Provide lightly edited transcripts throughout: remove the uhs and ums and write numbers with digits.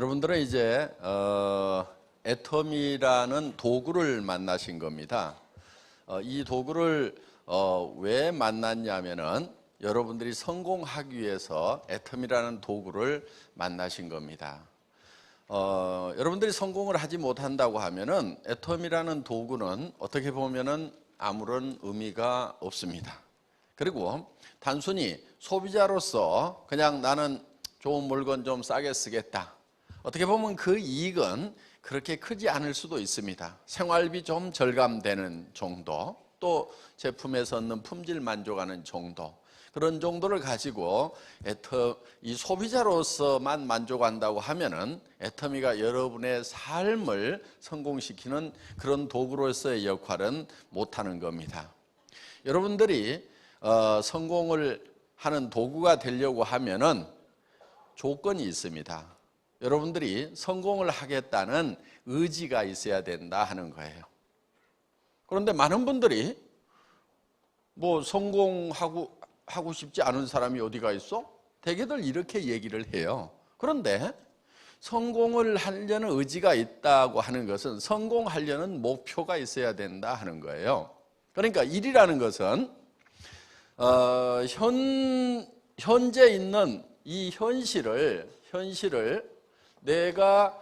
여러분들은 이제 애텀이라는 도구를 만나신 겁니다. 이 도구를 왜 만났냐면은 여러분들이 성공하기 위해서 애텀이라는 도구를 만나신 겁니다. 여러분들이 성공을 하지 못한다고 하면은 애텀이라는 도구는 어떻게 보면은 아무런 의미가 없습니다. 그리고 단순히 소비자로서 그냥 나는 좋은 물건 좀 싸게 쓰겠다. 어떻게 보면 그 이익은 그렇게 크지 않을 수도 있습니다. 생활비 좀 절감되는 정도, 또 제품에서 얻는 품질 만족하는 정도, 그런 정도를 가지고 이 소비자로서만 만족한다고 하면은 애터미가 여러분의 삶을 성공시키는 그런 도구로서의 역할은 못하는 겁니다. 여러분들이 성공을 하는 도구가 되려고 하면은 조건이 있습니다. 여러분들이 성공을 하겠다는 의지가 있어야 된다 하는 거예요. 그런데 많은 분들이 성공하고 싶지 않은 사람이 어디가 있어? 대개들 이렇게 얘기를 해요. 그런데 성공을 하려는 의지가 있다고 하는 것은 성공하려는 목표가 있어야 된다 하는 거예요. 그러니까 일이라는 것은 현재 있는 이 현실을 내가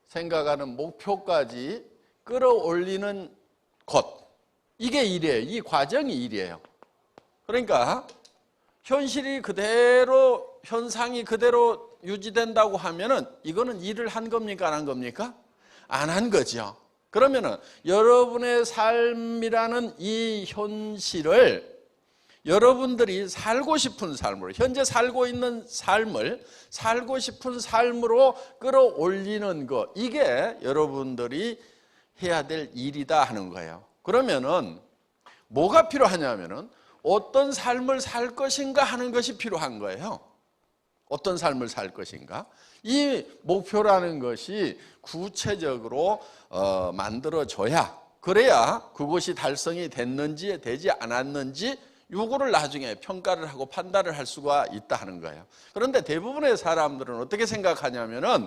생각하는 목표까지 끌어올리는 것, 이게 일이에요. 이 과정이 일이에요. 그러니까 현실이 그대로, 현상이 그대로 유지된다고 하면은 이거는 일을 한 겁니까? 안 한 겁니까? 안 한 거죠. 그러면은 여러분의 삶이라는 이 현실을 여러분들이 살고 싶은 삶으로, 현재 살고 있는 삶을 살고 싶은 삶으로 끌어올리는 것, 이게 여러분들이 해야 될 일이다 하는 거예요. 그러면은 뭐가 필요하냐면은 어떤 삶을 살 것인가 하는 것이 필요한 거예요. 어떤 삶을 살 것인가? 이 목표라는 것이 구체적으로 만들어져야, 그래야 그것이 달성이 됐는지 되지 않았는지 요거를 나중에 평가를 하고 판단을 할 수가 있다 하는 거예요. 그런데 대부분의 사람들은 어떻게 생각하냐면은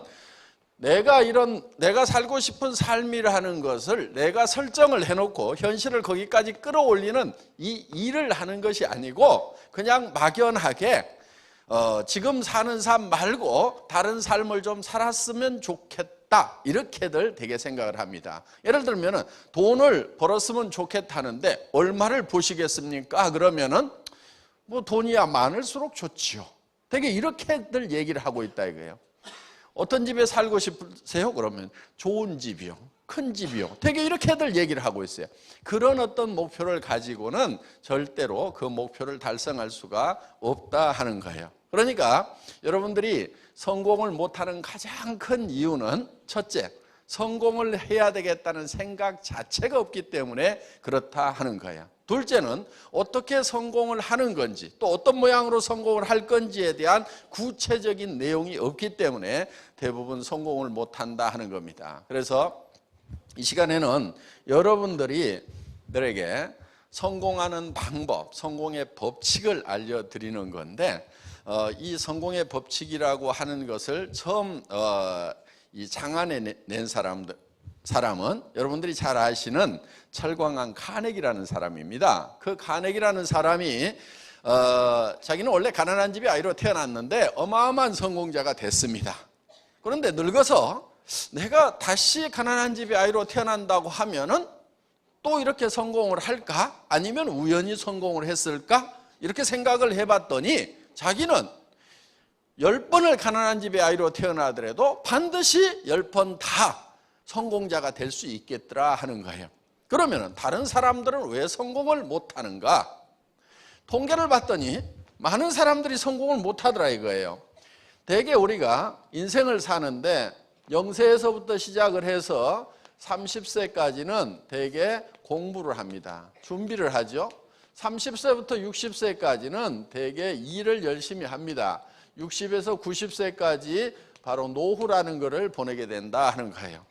내가 살고 싶은 삶이라는 것을 내가 설정을 해놓고 현실을 거기까지 끌어올리는 이 일을 하는 것이 아니고 그냥 막연하게 지금 사는 삶 말고 다른 삶을 좀 살았으면 좋겠다, 이렇게들 되게 생각을 합니다. 예를 들면 돈을 벌었으면 좋겠다는데 얼마를 버시겠습니까? 그러면은 돈이야 많을수록 좋지요. 되게 이렇게들 얘기를 하고 있다 이거예요. 어떤 집에 살고 싶으세요? 그러면 좋은 집이요, 큰 집이요, 되게 이렇게들 얘기를 하고 있어요. 그런 어떤 목표를 가지고는 절대로 그 목표를 달성할 수가 없다 하는 거예요. 그러니까 여러분들이 성공을 못하는 가장 큰 이유는 첫째, 성공을 해야 되겠다는 생각 자체가 없기 때문에 그렇다 하는 거예요. 둘째는 어떻게 성공을 하는 건지, 또 어떤 모양으로 성공을 할 건지에 대한 구체적인 내용이 없기 때문에 대부분 성공을 못한다 하는 겁니다. 그래서 이 시간에는 여러분들에게 성공하는 방법, 성공의 법칙을 알려드리는 건데, 이 성공의 법칙이라고 하는 것을 처음 이 장안에 낸 사람은 여러분들이 잘 아시는 철광한 카네기라는 사람입니다. 그 카네기라는 사람이 자기는 원래 가난한 집의 아이로 태어났는데 어마어마한 성공자가 됐습니다. 그런데 늙어서 내가 다시 가난한 집의 아이로 태어난다고 하면은 또 이렇게 성공을 할까? 아니면 우연히 성공을 했을까? 이렇게 생각을 해봤더니 자기는 10번을 가난한 집의 아이로 태어나더라도 반드시 10번 다 성공자가 될 수 있겠더라 하는 거예요. 그러면 다른 사람들은 왜 성공을 못하는가? 통계를 봤더니 많은 사람들이 성공을 못하더라 이거예요. 대개 우리가 인생을 사는데 0세에서부터 시작을 해서 30세까지는 대개 공부를 합니다. 준비를 하죠. 30세부터 60세까지는 대개 일을 열심히 합니다. 60에서 90세까지 바로 노후라는 것을 보내게 된다 하는 거예요.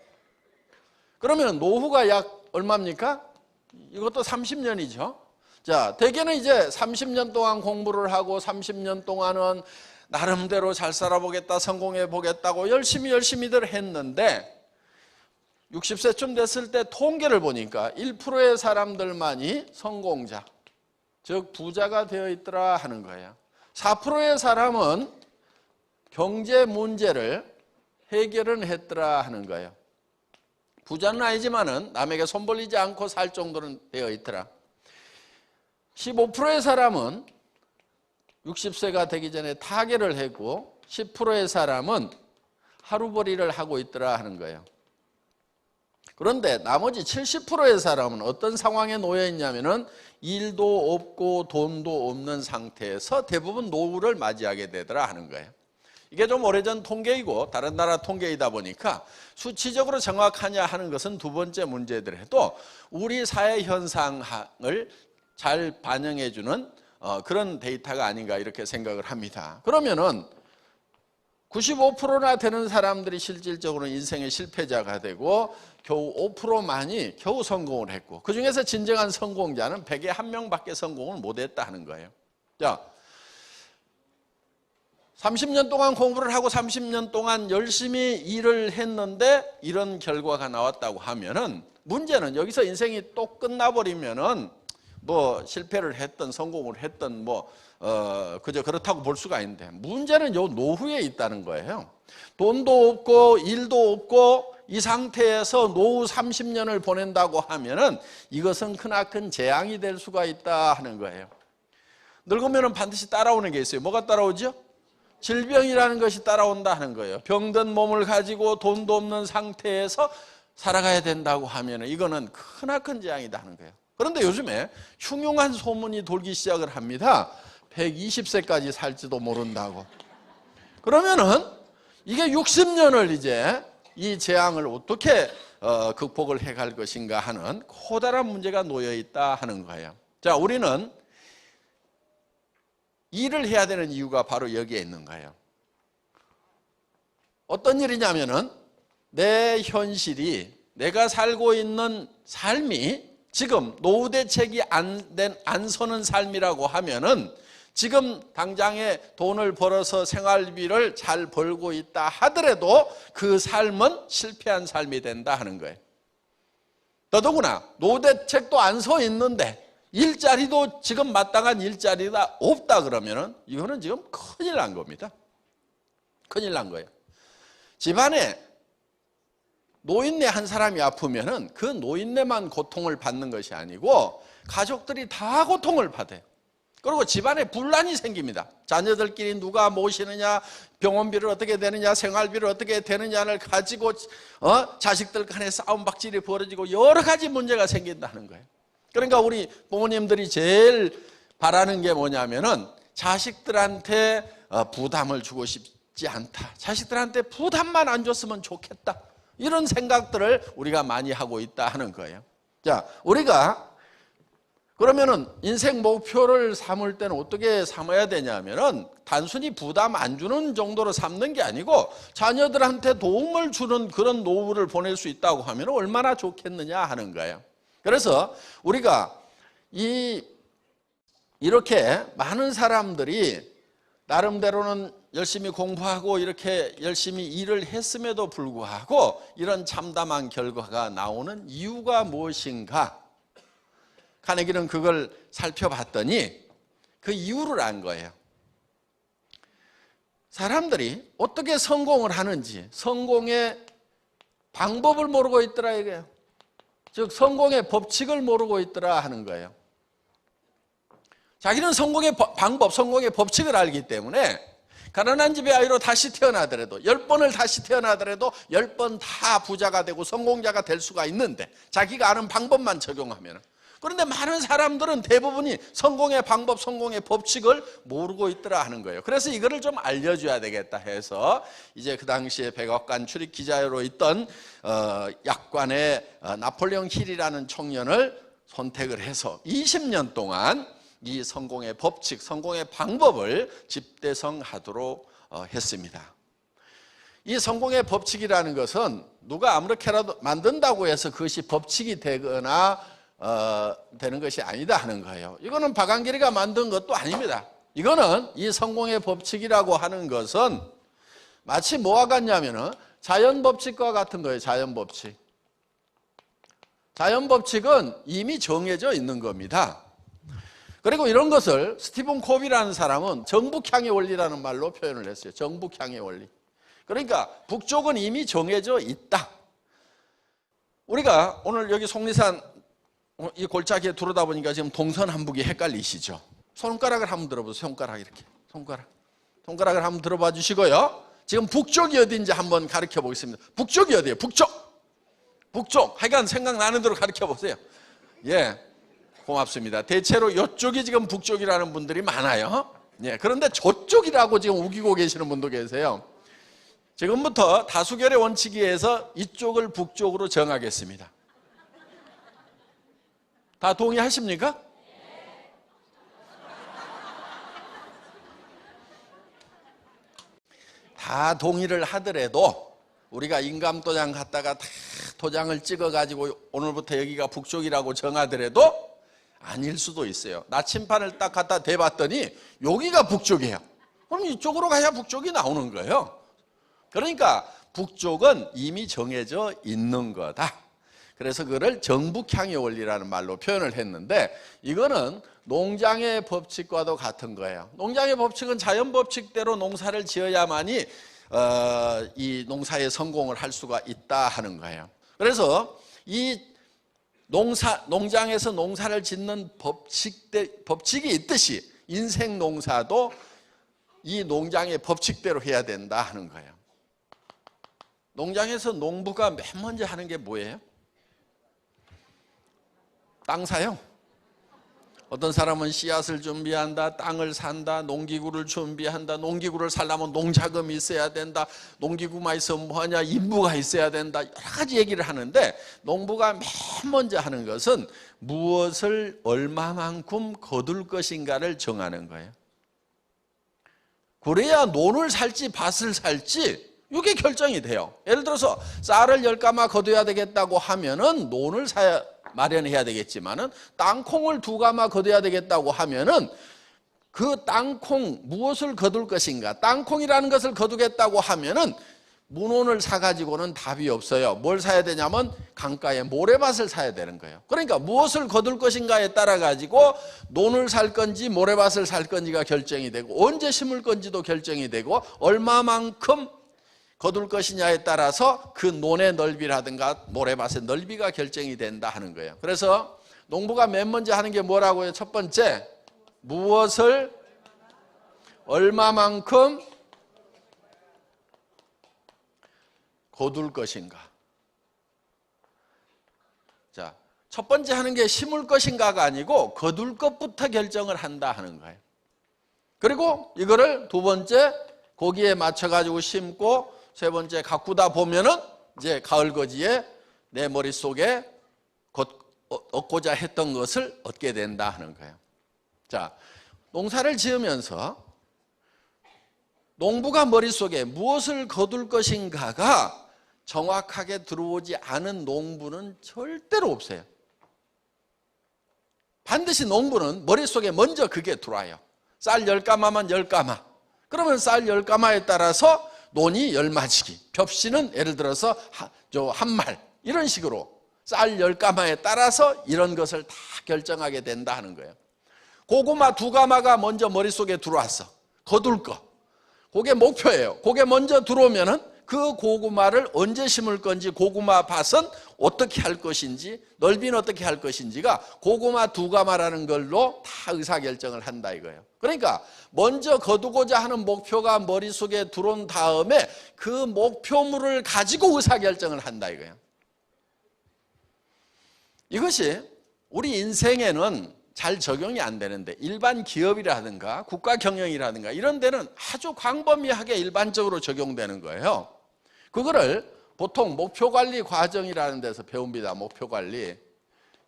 그러면 노후가 약 얼마입니까? 이것도 30년이죠. 자, 대개는 이제 30년 동안 공부를 하고 30년 동안은 나름대로 잘 살아보겠다, 성공해 보겠다고 열심히들 했는데 60세쯤 됐을 때 통계를 보니까 1%의 사람들만이 성공자, 즉 부자가 되어 있더라 하는 거예요. 4%의 사람은 경제 문제를 해결은 했더라 하는 거예요. 부자는 아니지만은 남에게 손 벌리지 않고 살 정도는 되어 있더라. 15%의 사람은 60세가 되기 전에 타계를 했고 10%의 사람은 하루벌이를 하고 있더라 하는 거예요. 그런데 나머지 70%의 사람은 어떤 상황에 놓여 있냐면은 일도 없고 돈도 없는 상태에서 대부분 노후를 맞이하게 되더라 하는 거예요. 이게 좀 오래전 통계이고 다른 나라 통계이다 보니까 수치적으로 정확하냐 하는 것은 두 번째 문제더라도 우리 사회 현상을 잘 반영해 주는 그런 데이터가 아닌가 이렇게 생각을 합니다. 그러면은 95%나 되는 사람들이 실질적으로 인생의 실패자가 되고 겨우 5%만이 겨우 성공을 했고 그중에서 진정한 성공자는 100에 1명밖에 성공을 못했다 하는 거예요. 자, 30년 동안 공부를 하고 30년 동안 열심히 일을 했는데 이런 결과가 나왔다고 하면은 문제는 여기서 인생이 또 끝나버리면은 뭐 실패를 했든 성공을 했든 그저 그렇다고 볼 수가 있는데 문제는 요 노후에 있다는 거예요. 돈도 없고 일도 없고 이 상태에서 노후 30년을 보낸다고 하면은 이것은 크나큰 재앙이 될 수가 있다 하는 거예요. 늙으면은 반드시 따라오는 게 있어요. 뭐가 따라오죠? 질병이라는 것이 따라온다 하는 거예요. 병든 몸을 가지고 돈도 없는 상태에서 살아가야 된다고 하면은 이거는 크나큰 재앙이다 하는 거예요. 그런데 요즘에 흉흉한 소문이 돌기 시작을 합니다. 120세까지 살지도 모른다고. 그러면은 이게 60년을 이제 이 재앙을 어떻게 극복을 해갈 것인가 하는 커다란 문제가 놓여 있다 하는 거예요. 자, 우리는 일을 해야 되는 이유가 바로 여기에 있는 거예요. 어떤 일이냐면은 내 현실이 내가 살고 있는 삶이 지금 노후 대책이 안 서는 삶이라고 하면은 지금 당장에 돈을 벌어서 생활비를 잘 벌고 있다 하더라도 그 삶은 실패한 삶이 된다 하는 거예요. 더더구나 노후 대책도 안 서 있는데 일자리도 지금 마땅한 일자리가 없다 그러면은 이거는 지금 큰일 난 겁니다. 큰일 난 거예요. 집안에 노인네 한 사람이 아프면은 그 노인네만 고통을 받는 것이 아니고 가족들이 다 고통을 받아요. 그리고 집안에 분란이 생깁니다. 자녀들끼리 누가 모시느냐, 병원비를 어떻게 되느냐, 생활비를 어떻게 되느냐를 가지고 자식들 간에 싸움박질이 벌어지고 여러 가지 문제가 생긴다는 거예요. 그러니까 우리 부모님들이 제일 바라는 게 뭐냐면은 자식들한테 부담을 주고 싶지 않다. 자식들한테 부담만 안 줬으면 좋겠다. 이런 생각들을 우리가 많이 하고 있다 하는 거예요. 자, 우리가 그러면은 인생 목표를 삼을 때는 어떻게 삼아야 되냐면은 단순히 부담 안 주는 정도로 삼는 게 아니고 자녀들한테 도움을 주는 그런 노후를 보낼 수 있다고 하면 얼마나 좋겠느냐 하는 거예요. 그래서 우리가 이렇게 많은 사람들이 나름대로는 열심히 공부하고 이렇게 열심히 일을 했음에도 불구하고 이런 참담한 결과가 나오는 이유가 무엇인가? 카네기는 그걸 살펴봤더니 그 이유를 안 거예요. 사람들이 어떻게 성공을 하는지 성공의 방법을 모르고 있더라 이거예요. 즉 성공의 법칙을 모르고 있더라 하는 거예요. 자기는 성공의 방법, 성공의 법칙을 알기 때문에 가난한 집의 아이로 다시 태어나더라도 10번을 다시 태어나더라도 10번 다 부자가 되고 성공자가 될 수가 있는데 자기가 아는 방법만 적용하면. 그런데 많은 사람들은 대부분이 성공의 방법, 성공의 법칙을 모르고 있더라 하는 거예요. 그래서 이거를 좀 알려줘야 되겠다 해서 이제 그 당시에 백악관 출입 기자로 있던 약관의 나폴레옹 힐이라는 청년을 선택을 해서 20년 동안 이 성공의 법칙, 성공의 방법을 집대성하도록 했습니다. 이 성공의 법칙이라는 것은 누가 아무렇게라도 만든다고 해서 그것이 법칙이 되거나 되는 것이 아니다 하는 거예요. 이거는 박한길이가 만든 것도 아닙니다. 이거는 이 성공의 법칙이라고 하는 것은 마치 뭐와 같냐면은 자연법칙과 같은 거예요. 자연법칙. 자연법칙은 이미 정해져 있는 겁니다. 그리고 이런 것을 스티븐 코비라는 사람은 정북향의 원리라는 말로 표현을 했어요. 정북향의 원리. 그러니까 북쪽은 이미 정해져 있다. 우리가 오늘 여기 속리산 이 골짜기에 들어오다 보니까 지금 동서남북이 헷갈리시죠? 손가락을 한번 들어보세요. 손가락 이렇게. 손가락을 한번 들어봐 주시고요. 지금 북쪽이 어딘지 한번 가르쳐 보겠습니다. 북쪽이 어디예요? 북쪽. 하여간 생각나는 대로 가르쳐 보세요. 예. 고맙습니다. 대체로 이쪽이 지금 북쪽이라는 분들이 많아요. 예. 그런데 저쪽이라고 지금 우기고 계시는 분도 계세요. 지금부터 다수결의 원칙에 의해서 이쪽을 북쪽으로 정하겠습니다. 다 동의하십니까? 다 동의를 하더라도 우리가 인감도장 갖다가 다 도장을 찍어가지고 오늘부터 여기가 북쪽이라고 정하더라도 아닐 수도 있어요. 나침판을 딱 갖다 대봤더니 여기가 북쪽이에요. 그럼 이쪽으로 가야 북쪽이 나오는 거예요. 그러니까 북쪽은 이미 정해져 있는 거다. 그래서 그거를 정북향의 원리라는 말로 표현을 했는데 이거는 농장의 법칙과도 같은 거예요. 농장의 법칙은 자연 법칙대로 농사를 지어야만이 이 농사에 성공을 할 수가 있다 하는 거예요. 그래서 이 농장에서 농사를 짓는 법칙이 있듯이 인생 농사도 이 농장의 법칙대로 해야 된다 하는 거예요. 농장에서 농부가 맨 먼저 하는 게 뭐예요? 땅 사요. 어떤 사람은 씨앗을 준비한다, 땅을 산다, 농기구를 준비한다, 농기구를 살려면 농자금이 있어야 된다, 농기구만 있으면 뭐하냐, 인부가 있어야 된다, 여러 가지 얘기를 하는데 농부가 맨 먼저 하는 것은 무엇을 얼마만큼 거둘 것인가를 정하는 거예요. 그래야 논을 살지 밭을 살지 이게 결정이 돼요. 예를 들어서 쌀을 10가마 거둬야 되겠다고 하면은 논을 마련해야 되겠지만은 땅콩을 2가마 거둬야 되겠다고 하면은 그 땅콩 무엇을 거둘 것인가? 땅콩이라는 것을 거두겠다고 하면은 문온을 사가지고는 답이 없어요. 뭘 사야 되냐면 강가에 모래밭을 사야 되는 거예요. 그러니까 무엇을 거둘 것인가에 따라 가지고 논을 살 건지 모래밭을 살 건지가 결정이 되고 언제 심을 건지도 결정이 되고 얼마만큼 거둘 것이냐에 따라서 그 논의 넓이라든가 모래밭의 넓이가 결정이 된다 하는 거예요. 그래서 농부가 맨 먼저 하는 게 뭐라고요? 첫 번째, 무엇을 얼마만큼 거둘 것인가. 자, 첫 번째 하는 게 심을 것인가가 아니고 거둘 것부터 결정을 한다 하는 거예요. 그리고 이거를 두 번째 거기에 맞춰가지고 심고 세 번째 가꾸다 보면은 이제 가을거지에 내 머릿속에 얻고자 했던 것을 얻게 된다 하는 거예요. 자, 농사를 지으면서 농부가 머릿속에 무엇을 거둘 것인가가 정확하게 들어오지 않은 농부는 절대로 없어요. 반드시 농부는 머릿속에 먼저 그게 들어와요. 쌀 10가마만 10가마. 그러면 쌀 10가마에 따라서 논이 10마지기, 벽씨는 예를 들어서 한 말, 이런 식으로 쌀 10가마에 따라서 이런 것을 다 결정하게 된다 하는 거예요. 고구마 2가마가 먼저 머릿속에 들어왔어. 거둘 거. 그게 목표예요. 그게 먼저 들어오면은 그 고구마를 언제 심을 건지, 고구마 밭은 어떻게 할 것인지, 넓이는 어떻게 할 것인지가 고구마 2가마라는 걸로 다 의사결정을 한다 이거예요. 그러니까 먼저 거두고자 하는 목표가 머릿속에 들어온 다음에 그 목표물을 가지고 의사결정을 한다 이거예요. 이것이 우리 인생에는 잘 적용이 안 되는데 일반 기업이라든가 국가 경영이라든가 이런 데는 아주 광범위하게 일반적으로 적용되는 거예요. 그거를 보통 목표관리 과정이라는 데서 배웁니다. 목표관리.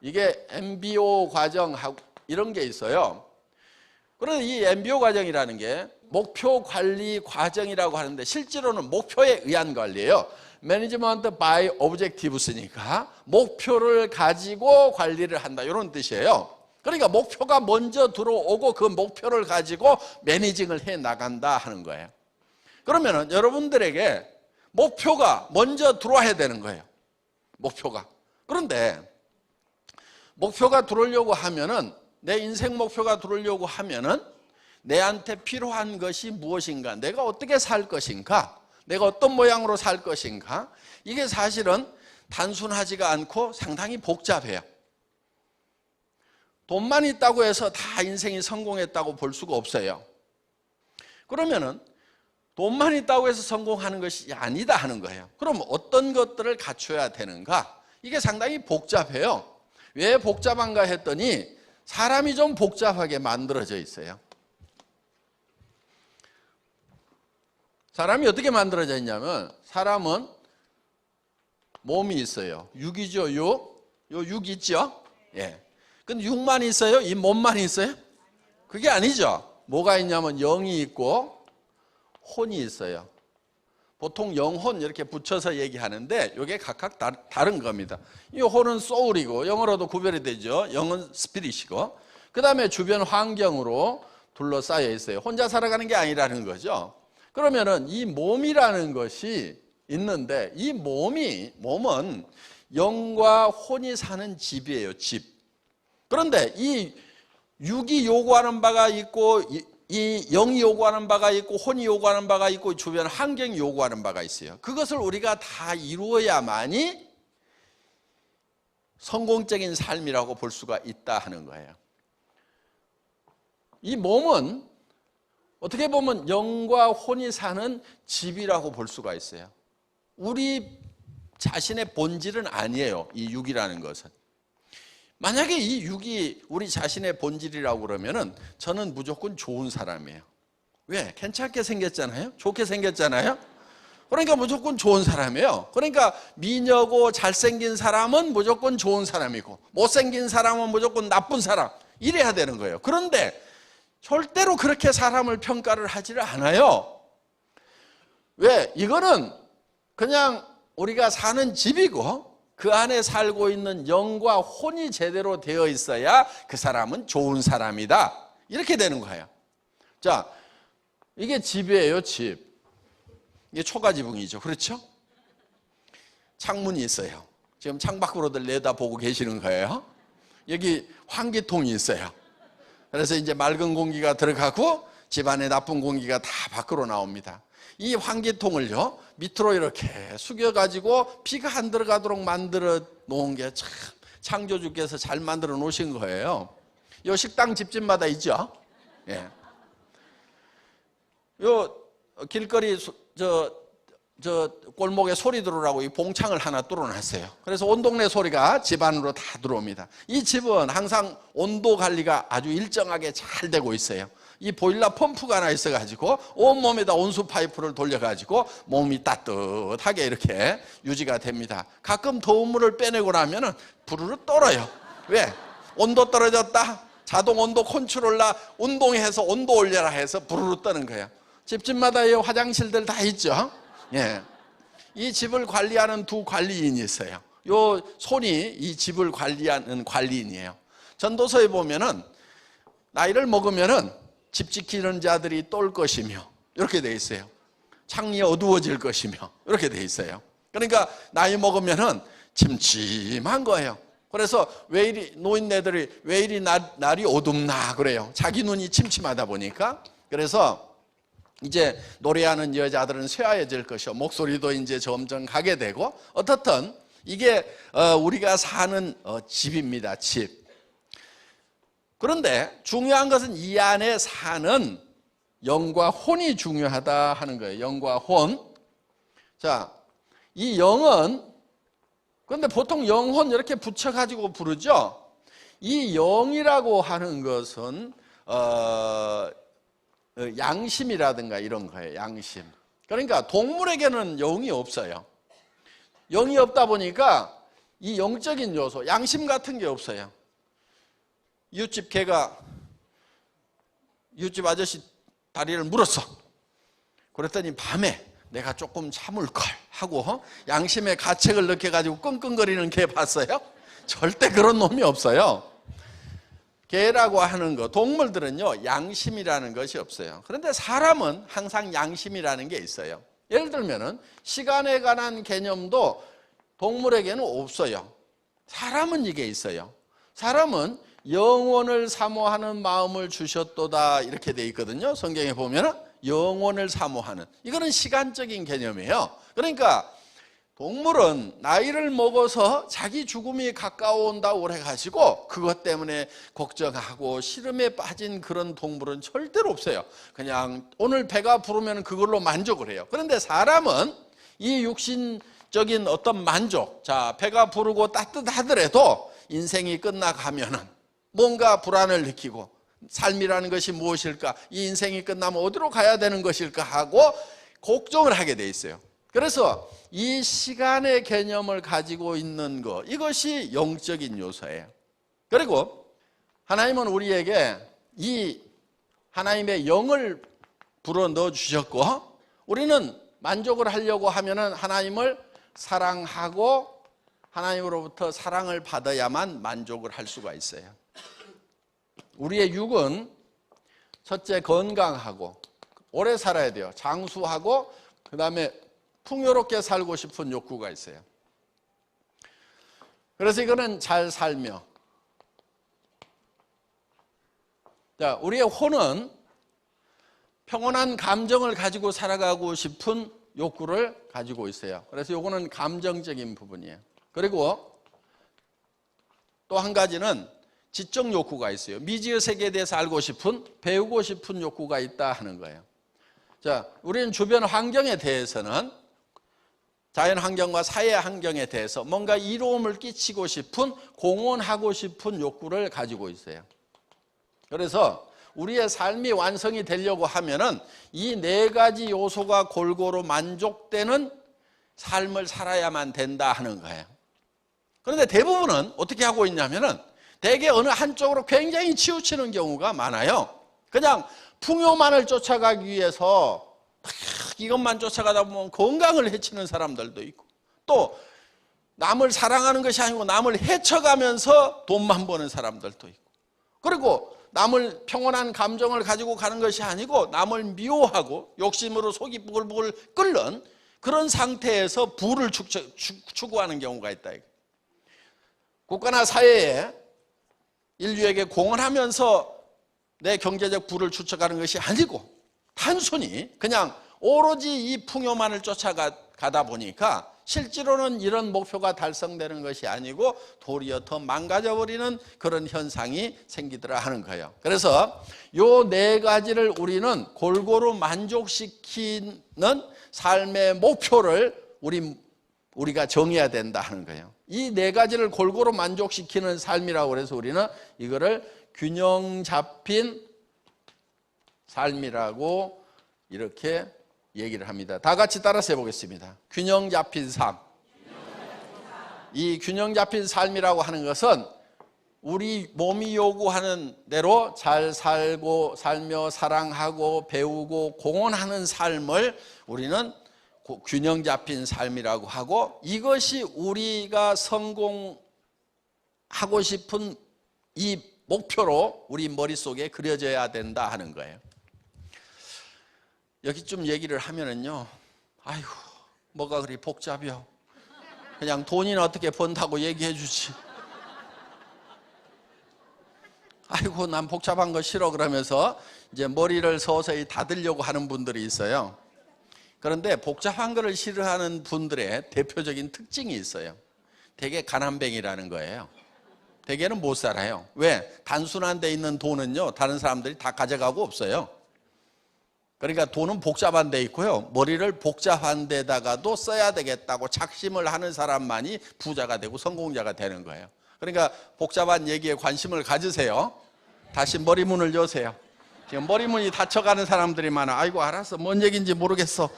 이게 MBO 과정하고 이런 게 있어요. 그런데 이 MBO 과정이라는 게 목표관리 과정이라고 하는데 실제로는 목표에 의한 관리예요. Management by Objectives니까 목표를 가지고 관리를 한다 이런 뜻이에요. 그러니까 목표가 먼저 들어오고 그 목표를 가지고 매니징을 해 나간다 하는 거예요. 그러면은 여러분들에게 목표가 먼저 들어와야 되는 거예요. 목표가. 그런데 목표가 들어오려고 하면은, 내 인생 목표가 들어오려고 하면은 내한테 필요한 것이 무엇인가, 내가 어떻게 살 것인가, 내가 어떤 모양으로 살 것인가, 이게 사실은 단순하지가 않고 상당히 복잡해요. 돈만 있다고 해서 다 인생이 성공했다고 볼 수가 없어요. 그러면은 돈만 있다고 해서 성공하는 것이 아니다 하는 거예요. 그럼 어떤 것들을 갖춰야 되는가? 이게 상당히 복잡해요. 왜 복잡한가 했더니 사람이 좀 복잡하게 만들어져 있어요. 사람이 어떻게 만들어져 있냐면, 사람은 몸이 있어요. 육이죠, 육. 요 육 있죠? 예. 근데 육만 있어요? 이 몸만 있어요? 그게 아니죠. 뭐가 있냐면 영이 있고 혼이 있어요. 보통 영혼 이렇게 붙여서 얘기하는데 이게 각각 다른 겁니다. 이 혼은 소울이고 영어로도 구별이 되죠. 영은 스피릿이고, 그 다음에 주변 환경으로 둘러싸여 있어요. 혼자 살아가는 게 아니라는 거죠. 그러면은 이 몸이라는 것이 있는데, 이 몸은 영과 혼이 사는 집이에요. 집. 그런데 이 육이 요구하는 바가 있고, 이 영이 요구하는 바가 있고, 혼이 요구하는 바가 있고, 주변 환경이 요구하는 바가 있어요. 그것을 우리가 다 이루어야만이 성공적인 삶이라고 볼 수가 있다 하는 거예요. 이 몸은 어떻게 보면 영과 혼이 사는 집이라고 볼 수가 있어요. 우리 자신의 본질은 아니에요, 이 육이라는 것은. 만약에 이 육이 우리 자신의 본질이라고 그러면은 저는 무조건 좋은 사람이에요. 왜? 괜찮게 생겼잖아요? 좋게 생겼잖아요? 그러니까 무조건 좋은 사람이에요. 그러니까 미녀고 잘생긴 사람은 무조건 좋은 사람이고, 못생긴 사람은 무조건 나쁜 사람, 이래야 되는 거예요. 그런데 절대로 그렇게 사람을 평가를 하지를 않아요. 왜? 이거는 그냥 우리가 사는 집이고, 그 안에 살고 있는 영과 혼이 제대로 되어 있어야 그 사람은 좋은 사람이다, 이렇게 되는 거예요. 자, 이게 집이에요, 집. 이게 초가지붕이죠. 그렇죠? 창문이 있어요. 지금 창밖으로들 내다보고 계시는 거예요. 여기 환기통이 있어요. 그래서 이제 맑은 공기가 들어가고 집안에 나쁜 공기가 다 밖으로 나옵니다. 이 환기통을요, 밑으로 이렇게 숙여가지고 비가 안 들어가도록 만들어 놓은 게 참 창조주께서 잘 만들어 놓으신 거예요. 요 식당 집집마다 있죠? 예. 요 길거리 저 골목에 소리 들어오라고 이 봉창을 하나 뚫어놨어요. 그래서 온 동네 소리가 집 안으로 다 들어옵니다. 이 집은 항상 온도 관리가 아주 일정하게 잘 되고 있어요. 이 보일러 펌프가 하나 있어가지고 온몸에다 온수 파이프를 돌려가지고 몸이 따뜻하게 이렇게 유지가 됩니다. 가끔 더운 물을 빼내고 나면은 부르르 떨어요. 왜? 온도 떨어졌다, 자동 온도 컨트롤러 운동해서 온도 올려라 해서 부르르 떠는 거예요. 집집마다 이 화장실들 다 있죠. 예. 이 집을 관리하는 두 관리인이 있어요. 요 손이 이 집을 관리하는 관리인이에요. 전도서에 보면은 나이를 먹으면은 집 지키는 자들이 똘 것이며, 이렇게 돼 있어요. 창이 어두워질 것이며, 이렇게 돼 있어요. 그러니까 나이 먹으면은 침침한 거예요. 그래서 왜 이리 노인네들이 왜 이리 날이 어둡나 그래요. 자기 눈이 침침하다 보니까. 그래서 이제 노래하는 여자들은 쇠하여질 것이요, 목소리도 이제 점점 가게 되고, 어떻든 이게 우리가 사는 집입니다. 집. 그런데 중요한 것은 이 안에 사는 영과 혼이 중요하다 하는 거예요. 영과 혼. 자, 이 영은, 그런데 보통 영혼 이렇게 붙여가지고 부르죠. 이 영이라고 하는 것은 양심이라든가 이런 거예요. 양심. 그러니까 동물에게는 영이 없어요. 영이 없다 보니까 이 영적인 요소, 양심 같은 게 없어요. 이웃집 개가 이웃집 아저씨 다리를 물었어. 그랬더니 밤에 내가 조금 참을걸 하고 양심의 가책을 느껴가지고 끙끙거리는 개 봤어요? 절대 그런 놈이 없어요. 개라고 하는 거, 동물들은요 양심이라는 것이 없어요. 그런데 사람은 항상 양심이라는 게 있어요. 예를 들면은 시간에 관한 개념도 동물에게는 없어요. 사람은 이게 있어요. 사람은 영원을 사모하는 마음을 주셨도다 이렇게 돼 있거든요. 성경에 보면은 영원을 사모하는, 이거는 시간적인 개념이에요. 그러니까 동물은 나이를 먹어서 자기 죽음이 가까워온다고 그래가지고 그것 때문에 걱정하고 시름에 빠진 그런 동물은 절대로 없어요. 그냥 오늘 배가 부르면 그걸로 만족을 해요. 그런데 사람은 이 육신적인 어떤 만족, 자, 배가 부르고 따뜻하더라도 인생이 끝나가면은 뭔가 불안을 느끼고, 삶이라는 것이 무엇일까, 이 인생이 끝나면 어디로 가야 되는 것일까 하고 걱정을 하게 돼 있어요. 그래서 이 시간의 개념을 가지고 있는 것, 이것이 영적인 요소예요. 그리고 하나님은 우리에게 이 하나님의 영을 불어 넣어 주셨고, 우리는 만족을 하려고 하면은 하나님을 사랑하고 하나님으로부터 사랑을 받아야만 만족을 할 수가 있어요. 우리의 육은 첫째 건강하고 오래 살아야 돼요. 장수하고 그 다음에 풍요롭게 살고 싶은 욕구가 있어요. 그래서 이거는 잘 살며, 자, 우리의 혼은 평온한 감정을 가지고 살아가고 싶은 욕구를 가지고 있어요. 그래서 이거는 감정적인 부분이에요. 그리고 또 한 가지는 지적 욕구가 있어요. 미지의 세계에 대해서 알고 싶은, 배우고 싶은 욕구가 있다 하는 거예요. 자, 우리는 주변 환경에 대해서는, 자연 환경과 사회 환경에 대해서 뭔가 이로움을 끼치고 싶은, 공헌하고 싶은 욕구를 가지고 있어요. 그래서 우리의 삶이 완성이 되려고 하면은 이 네 가지 요소가 골고루 만족되는 삶을 살아야만 된다 하는 거예요. 그런데 대부분은 어떻게 하고 있냐면은 대개 어느 한쪽으로 굉장히 치우치는 경우가 많아요. 그냥 풍요만을 쫓아가기 위해서 이것만 쫓아가다 보면 건강을 해치는 사람들도 있고, 또 남을 사랑하는 것이 아니고 남을 해쳐가면서 돈만 버는 사람들도 있고, 그리고 남을 평온한 감정을 가지고 가는 것이 아니고 남을 미워하고 욕심으로 속이 부글부글 끓는 그런 상태에서 부를 추구하는 경우가 있다. 국가나 사회에 인류에게 공헌하면서 내 경제적 부를 추적하는 것이 아니고 단순히 그냥 오로지 이 풍요만을 쫓아가다 보니까 실제로는 이런 목표가 달성되는 것이 아니고 도리어 더 망가져버리는 그런 현상이 생기더라 하는 거예요. 그래서 요 네 가지를 우리는 골고루 만족시키는 삶의 목표를 우리가 정해야 된다 하는 거예요. 이 네 가지를 골고루 만족시키는 삶이라고 해서 우리는 이거를 균형 잡힌 삶이라고 이렇게 얘기를 합니다. 다 같이 따라서 해보겠습니다. 균형 잡힌 삶. 이 균형 잡힌 삶이라고 하는 것은 우리 몸이 요구하는 대로 잘 살며 사랑하고 배우고 공헌하는 삶을 우리는 균형 잡힌 삶이라고 하고, 이것이 우리가 성공하고 싶은 이 목표로 우리 머릿속에 그려져야 된다 하는 거예요. 여기 좀 얘기를 하면은요, 아이고 뭐가 그리 복잡해요. 그냥 돈이나 어떻게 번다고 얘기해 주지. 아이고 난 복잡한 거 싫어 그러면서 이제 머리를 서서히 닫으려고 하는 분들이 있어요. 그런데 복잡한 거를 싫어하는 분들의 대표적인 특징이 있어요. 되게 가난뱅이라는 거예요. 대개는 못 살아요. 왜? 단순한 데 있는 돈은요 다른 사람들이 다 가져가고 없어요. 그러니까 돈은 복잡한 데 있고요, 머리를 복잡한 데다가도 써야 되겠다고 작심을 하는 사람만이 부자가 되고 성공자가 되는 거예요. 그러니까 복잡한 얘기에 관심을 가지세요. 다시 머리문을 여세요. 지금 머리문이 닫혀가는 사람들이 많아. 아이고 알았어, 뭔 얘기인지 모르겠어.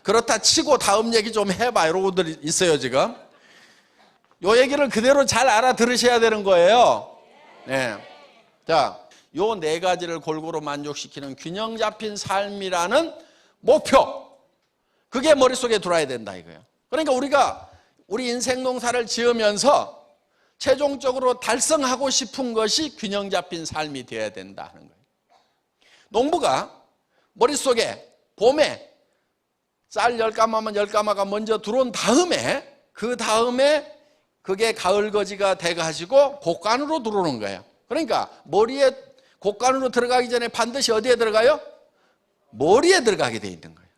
그렇다 치고 다음 얘기 좀 해봐, 이런 분들이 있어요 지금. 요 얘기를 그대로 잘 알아들으셔야 되는 거예요. 네. 자, 요 네 가지를 골고루 만족시키는 균형 잡힌 삶이라는 목표, 그게 머릿속에 들어와야 된다 이거예요. 그러니까 우리가 우리 인생 농사를 지으면서 최종적으로 달성하고 싶은 것이 균형 잡힌 삶이 되어야 된다 하는 거예요. 농부가 머릿속에 봄에 쌀 10가마면 10가마가 먼저 들어온 다음에 그 다음에 그게 가을거지가 돼가지고 곡간으로 들어오는 거예요. 그러니까 머리에 곡간으로 들어가기 전에 반드시 어디에 들어가요? 머리에 들어가게 돼 있는 거예요.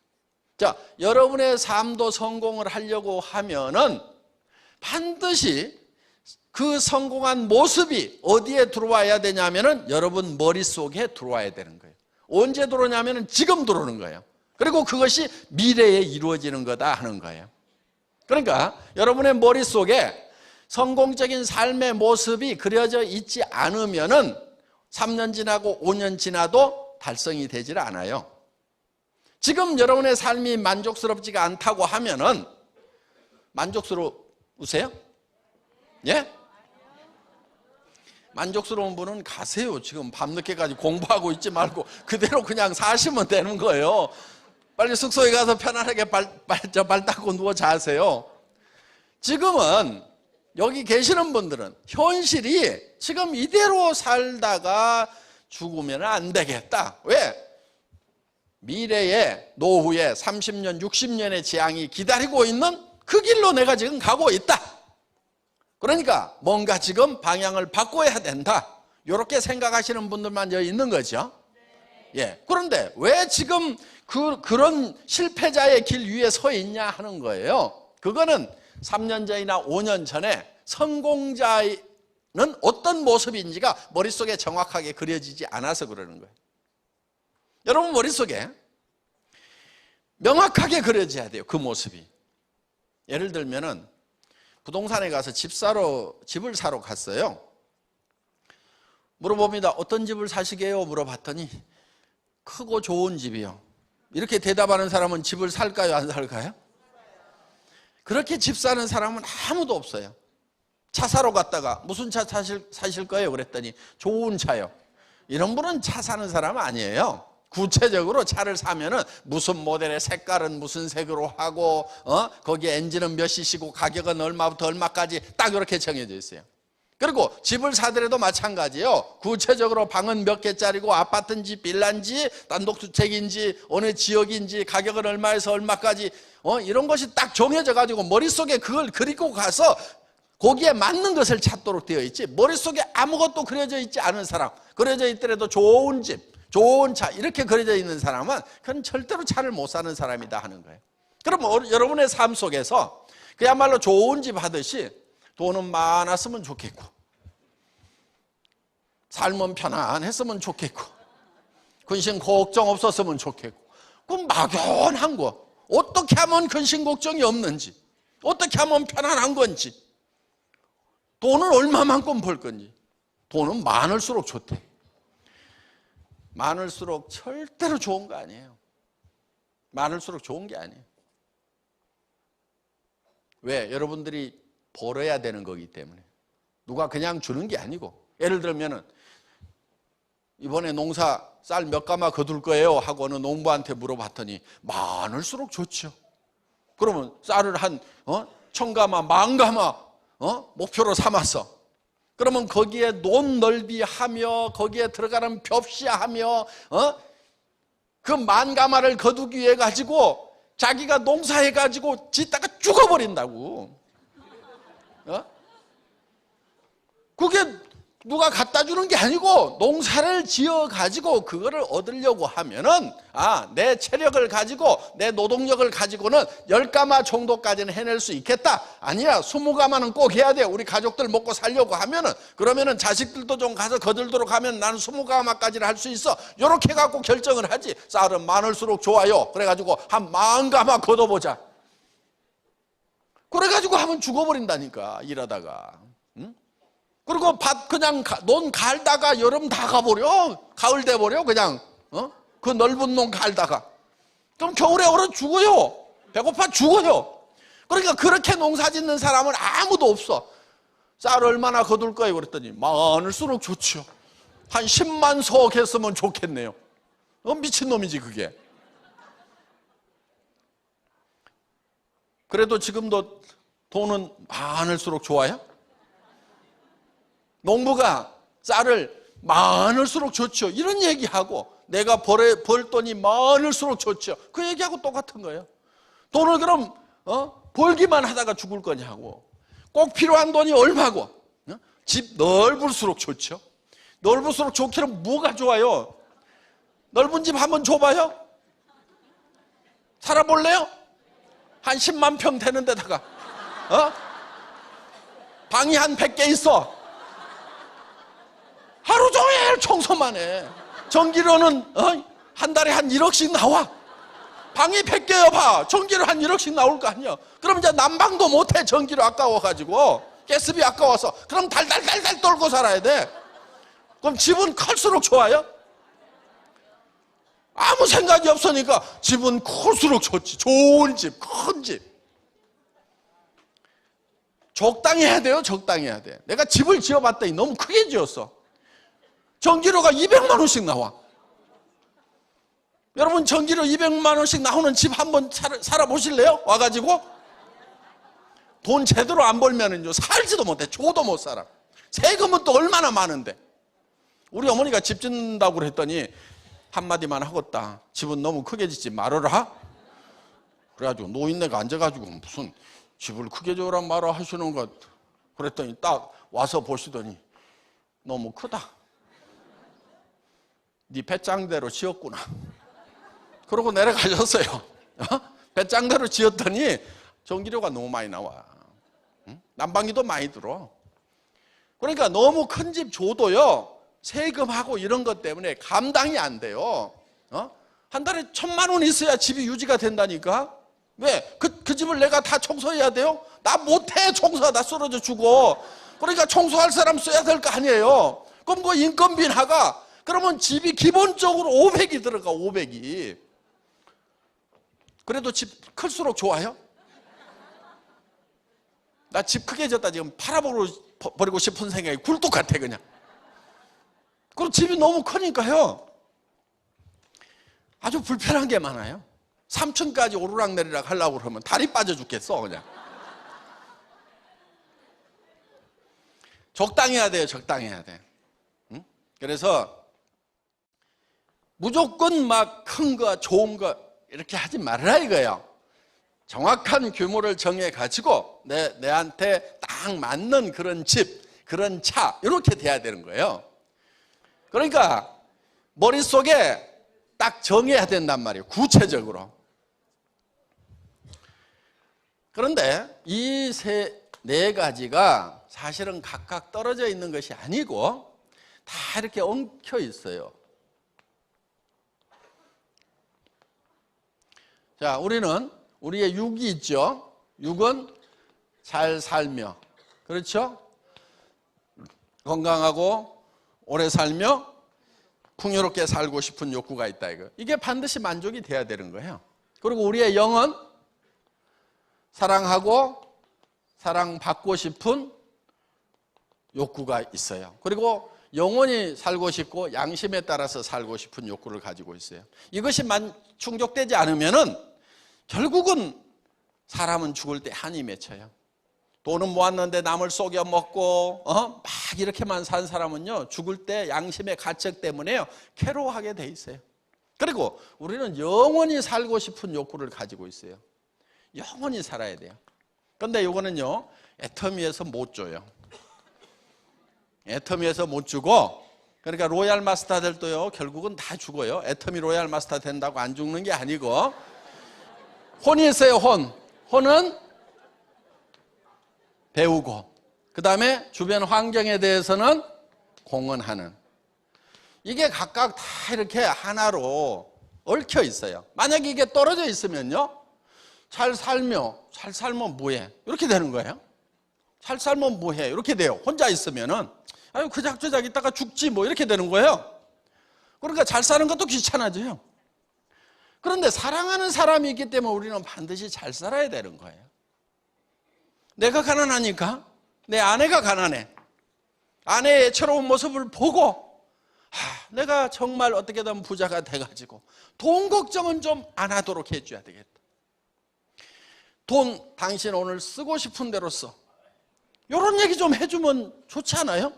자, 여러분의 삶도 성공을 하려고 하면은 반드시 그 성공한 모습이 어디에 들어와야 되냐면은 여러분 머릿속에 들어와야 되는 거예요. 언제 들어오냐면은 지금 들어오는 거예요. 그리고 그것이 미래에 이루어지는 거다 하는 거예요. 그러니까 여러분의 머릿속에 성공적인 삶의 모습이 그려져 있지 않으면은 3년 지나고 5년 지나도 달성이 되질 않아요. 지금 여러분의 삶이 만족스럽지가 않다고 하면은 만족스러우세요? 예? 만족스러운 분은 가세요. 지금 밤늦게까지 공부하고 있지 말고 그대로 그냥 사시면 되는 거예요. 빨리 숙소에 가서 편안하게 발 닦고 누워 자세요. 지금은 여기 계시는 분들은 현실이 지금 이대로 살다가 죽으면 안 되겠다. 왜? 미래에 노후에 30년, 60년의 재앙이 기다리고 있는 그 길로 내가 지금 가고 있다. 그러니까 뭔가 지금 방향을 바꿔야 된다. 이렇게 생각하시는 분들만 여기 있는 거죠. 예. 그런데 왜 지금 그런 실패자의 길 위에 서 있냐 하는 거예요. 그거는 3년 전이나 5년 전에 성공자는 어떤 모습인지가 머릿속에 정확하게 그려지지 않아서 그러는 거예요. 여러분 머릿속에 명확하게 그려져야 돼요. 그 모습이. 예를 들면은 부동산에 가서 집을 사러 갔어요. 물어봅니다. 어떤 집을 사시게요? 물어봤더니 크고 좋은 집이요. 이렇게 대답하는 사람은 집을 살까요? 안 살까요? 그렇게 집 사는 사람은 아무도 없어요. 차 사러 갔다가 무슨 차 사실 거예요? 그랬더니 좋은 차요. 이런 분은 차 사는 사람 아니에요. 구체적으로 차를 사면은 무슨 모델의 색깔은 무슨 색으로 하고 거기에 엔진은 몇 cc고 가격은 얼마부터 얼마까지 딱 이렇게 정해져 있어요. 그리고 집을 사더라도 마찬가지예요. 구체적으로 방은 몇 개짜리고 아파트인지 빌라인지 단독주택인지 어느 지역인지 가격은 얼마에서 얼마까지 이런 것이 딱 정해져 가지고 머릿속에 그걸 그리고 가서 거기에 맞는 것을 찾도록 되어 있지, 머릿속에 아무것도 그려져 있지 않은 사람, 그려져 있더라도 좋은 집, 좋은 차 이렇게 그려져 있는 사람은 그건 절대로 차를 못 사는 사람이다 하는 거예요. 그럼 여러분의 삶 속에서 그야말로 좋은 집 하듯이 돈은 많았으면 좋겠고 삶은 편안했으면 좋겠고 근심 걱정 없었으면 좋겠고, 그 막연한 거 어떻게 하면 근심 걱정이 없는지, 어떻게 하면 편안한 건지, 돈을 얼마만큼 벌 건지. 돈은 많을수록 좋대. 많을수록 절대로 좋은 거 아니에요. 많을수록 좋은 게 아니에요. 왜? 여러분들이 벌어야 되는 거기 때문에. 누가 그냥 주는 게 아니고. 예를 들면은 이번에 농사 쌀 몇 가마 거둘 거예요 하고 어느 농부한테 물어봤더니 많을수록 좋죠. 그러면 쌀을 한 1000가마, 10,000가마 목표로 삼았어. 그러면 거기에 논 넓이하며 거기에 들어가는 벽시하며 그 10,000가마를 거두기 위해 가지고 자기가 농사해 가지고 짓다가 죽어버린다고. 그게 누가 갖다 주는 게 아니고 농사를 지어 가지고 그거를 얻으려고 하면은 내 체력을 가지고 내 노동력을 가지고는 10가마 정도까지는 해낼 수 있겠다. 아니야, 20가마는 꼭 해야 돼. 우리 가족들 먹고 살려고 하면은, 그러면은 자식들도 좀 가서 거들도록 하면 나는 20가마까지는 할 수 있어. 요렇게 갖고 결정을 하지. 쌀은 많을수록 좋아요. 그래가지고 한 10,000가마 걷어보자. 그래가지고 하면 죽어버린다니까, 일하다가. 그리고 밭 그냥 논 갈다가 여름 다 가버려. 가을 돼버려 그냥. 그 넓은 논 갈다가. 그럼 겨울에 얼어 죽어요. 배고파 죽어요. 그러니까 그렇게 농사 짓는 사람은 아무도 없어. 쌀 얼마나 거둘 거예요? 그랬더니 많을수록 좋죠. 한 10만 석 했으면 좋겠네요. 미친놈이지 그게. 그래도 지금도 돈은 많을수록 좋아요? 농부가 쌀을 많을수록 좋죠. 이런 얘기하고 내가 벌 돈이 많을수록 좋죠. 그 얘기하고 똑같은 거예요. 돈을 그럼 벌기만 하다가 죽을 거냐고. 꼭 필요한 돈이 얼마고. 집 넓을수록 좋죠. 넓을수록 좋기는 뭐가 좋아요? 넓은 집 한번 줘봐요. 살아볼래요? 한 10만 평 되는 데다가 방이 한 100개 있어. 하루 종일 청소만 해. 전기료는 한 달에 한 1억씩 나와. 방이 100개여 봐. 전기료 한 1억씩 나올 거 아니야. 그럼 이제 난방도 못해. 전기료 아까워가지고. 가스비 아까워서. 그럼 달달달달 떨고 살아야 돼. 그럼 집은 클수록 좋아요? 아무 생각이 없으니까 집은 클수록 좋지. 좋은 집, 큰 집. 적당히 해야 돼요. 적당히 해야 돼. 내가 집을 지어봤더니 너무 크게 지었어. 전기료가 200만 원씩 나와. 여러분 전기료 200만 원씩 나오는 집 한번 살아보실래요? 와가지고 돈 제대로 안 벌면은요 살지도 못해. 줘도 못 살아. 세금은 또 얼마나 많은데. 우리 어머니가 집 짓는다고 그랬더니 한마디만 하겠다. 집은 너무 크게 짓지 말아라. 그래가지고 노인네가 앉아가지고 무슨 집을 크게 지으라 말아 하시는 것. 그랬더니 딱 와서 보시더니 너무 크다. 네 배짱대로 지었구나. 그러고 내려가셨어요. 배짱대로 지었더니 전기료가 너무 많이 나와. 난방비도 많이 들어. 그러니까 너무 큰 집 줘도요 세금하고 이런 것 때문에 감당이 안 돼요. 한 달에 1,000만 원 있어야 집이 유지가 된다니까. 왜? 그 집을 내가 다 청소해야 돼요? 나 못해. 청소하다 쓰러져 죽어. 그러니까 청소할 사람 써야 될 거 아니에요. 그럼 그 인건비 나가. 그러면 집이 기본적으로 500이 들어가. 500이. 그래도 집 클수록 좋아요? 나 집 크게 졌다 지금 팔아버리고 싶은 생각이 굴뚝 같아 그냥. 그럼 집이 너무 크니까요 아주 불편한 게 많아요. 3층까지 오르락내리락 하려고 그러면 다리 빠져 죽겠어 그냥. 적당히 해야 돼요. 적당히 해야 돼. 그래서 무조건 막 큰 거 좋은 거 이렇게 하지 말아라 이거예요. 정확한 규모를 정해가지고 내한테 딱 맞는 그런 집, 그런 차 이렇게 돼야 되는 거예요. 그러니까 머릿속에 딱 정해야 된단 말이에요. 구체적으로. 그런데 이 네 가지가 사실은 각각 떨어져 있는 것이 아니고 다 이렇게 엉켜 있어요. 자, 우리는 우리의 육이 있죠. 육은 잘 살며, 그렇죠? 건강하고 오래 살며 풍요롭게 살고 싶은 욕구가 있다 이거. 이게 반드시 만족이 돼야 되는 거예요. 그리고 우리의 영은 사랑하고 사랑받고 싶은 욕구가 있어요. 그리고 영원히 살고 싶고 양심에 따라서 살고 싶은 욕구를 가지고 있어요. 이것이 충족되지 않으면은 결국은 사람은 죽을 때 한이 맺혀요. 돈은 모았는데 남을 속여 먹고 막 이렇게만 산 사람은요 죽을 때 양심의 가책 때문에요 괴로워하게 돼 있어요. 그리고 우리는 영원히 살고 싶은 욕구를 가지고 있어요. 영원히 살아야 돼요. 그런데 이거는요 애터미에서 못 줘요. 애터미에서 못 주고, 그러니까 로얄 마스터들도요 결국은 다 죽어요. 애터미 로얄 마스터 된다고 안 죽는 게 아니고 혼이 있어요. 혼은 배우고 그 다음에 주변 환경에 대해서는 공헌하는. 이게 각각 다 이렇게 하나로 얽혀 있어요. 만약에 이게 떨어져 있으면요 잘 살면 뭐해? 이렇게 되는 거예요. 잘 살면 뭐해? 이렇게 돼요. 혼자 있으면은 아유 그작저작 있다가 죽지 뭐 이렇게 되는 거예요. 그러니까 잘 사는 것도 귀찮아져요. 그런데 사랑하는 사람이 있기 때문에 우리는 반드시 잘 살아야 되는 거예요. 내가 가난하니까 내 아내가 가난해. 아내의 애처로운 모습을 보고 내가 정말 어떻게든 부자가 돼가지고 돈 걱정은 좀 안 하도록 해줘야 되겠다. 돈 당신 오늘 쓰고 싶은 대로 써. 이런 얘기 좀 해주면 좋지 않아요?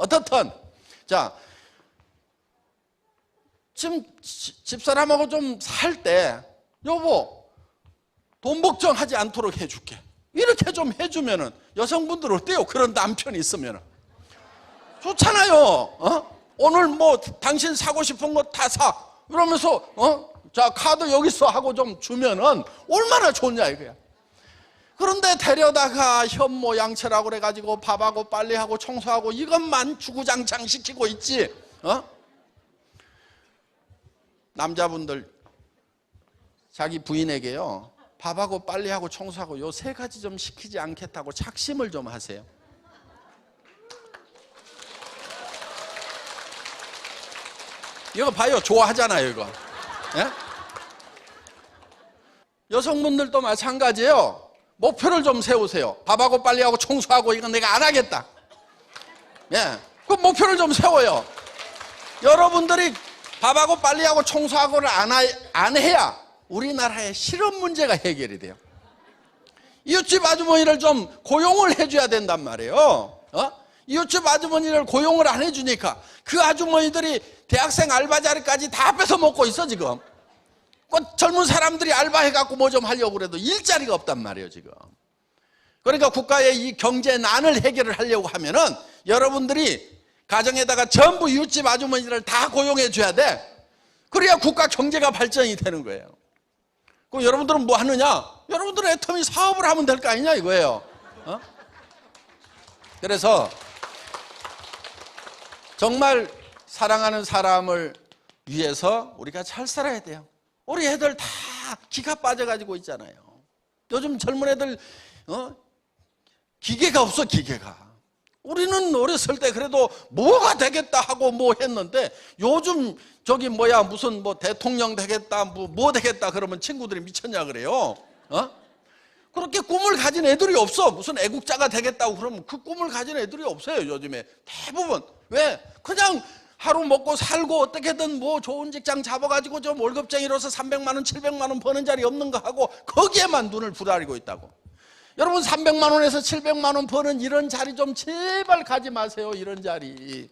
어떻든 자, 지금 집사람하고 좀 살 때 여보 돈 걱정하지 않도록 해줄게 이렇게 좀 해주면은 여성분들 어때요? 그런 남편이 있으면은 좋잖아요. 오늘 뭐 당신 사고 싶은 거 다 사 그러면서 자 카드 여기 있어 하고 좀 주면은 얼마나 좋냐 이거야. 그런데 데려다가 현모 양처라고 그래가지고 밥하고 빨래하고 청소하고 이것만 주구장창 시키고 있지. 남자분들 자기 부인에게요 밥하고 빨래하고 청소하고 요 세 가지 좀 시키지 않겠다고 착심을 좀 하세요. 이거 봐요. 좋아하잖아요 이거. 예? 여성분들도 마찬가지예요. 목표를 좀 세우세요. 밥하고 빨래하고 청소하고 이건 내가 안 하겠다. 예, 그 목표를 좀 세워요. 여러분들이 밥하고 빨래하고 청소하고를 안 해야 우리나라의 실업 문제가 해결이 돼요. 이웃집 아주머니를 좀 고용을 해줘야 된단 말이에요. 이웃집 아주머니를 고용을 안 해주니까 그 아주머니들이 대학생 알바 자리까지 다 뺏어 먹고 있어 지금. 젊은 사람들이 알바해갖고 뭐 좀 하려고 그래도 일자리가 없단 말이에요 지금. 그러니까 국가의 이 경제난을 해결을 하려고 하면은 여러분들이 가정에다가 전부 이웃집 아주머니를 다 고용해 줘야 돼. 그래야 국가 경제가 발전이 되는 거예요. 그럼 여러분들은 뭐 하느냐? 여러분들은 애터미 사업을 하면 될 거 아니냐 이거예요. 그래서 정말 사랑하는 사람을 위해서 우리가 잘 살아야 돼요. 우리 애들 다 기가 빠져가지고 있잖아요. 요즘 젊은 애들 기계가 없어 기계가. 우리는 어렸을 때 그래도 뭐가 되겠다 하고 뭐 했는데 요즘 저기 뭐야 무슨 뭐 대통령 되겠다 뭐 되겠다 그러면 친구들이 미쳤냐 그래요. 그렇게 꿈을 가진 애들이 없어. 무슨 애국자가 되겠다고 그러면 그 꿈을 가진 애들이 없어요 요즘에 대부분. 왜? 그냥 하루 먹고 살고 어떻게든 뭐 좋은 직장 잡아가지고 좀 월급쟁이로서 300만 원 700만 원 버는 자리 없는 거 하고 거기에만 눈을 부라리고 있다고. 여러분 300만 원에서 700만 원 버는 이런 자리 좀 제발 가지 마세요. 이런 자리.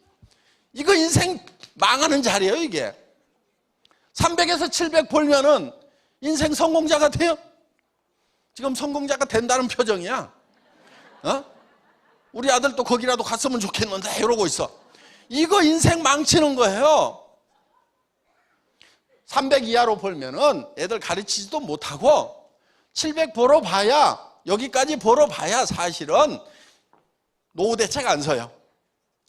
이거 인생 망하는 자리예요 이게. 300에서 700 벌면은 인생 성공자가 돼요? 지금 성공자가 된다는 표정이야. 우리 아들도 거기라도 갔으면 좋겠는데 이러고 있어. 이거 인생 망치는 거예요. 300 이하로 벌면은 애들 가르치지도 못하고 700 벌어봐야 여기까지 벌어봐야 사실은 노후대책 안 서요.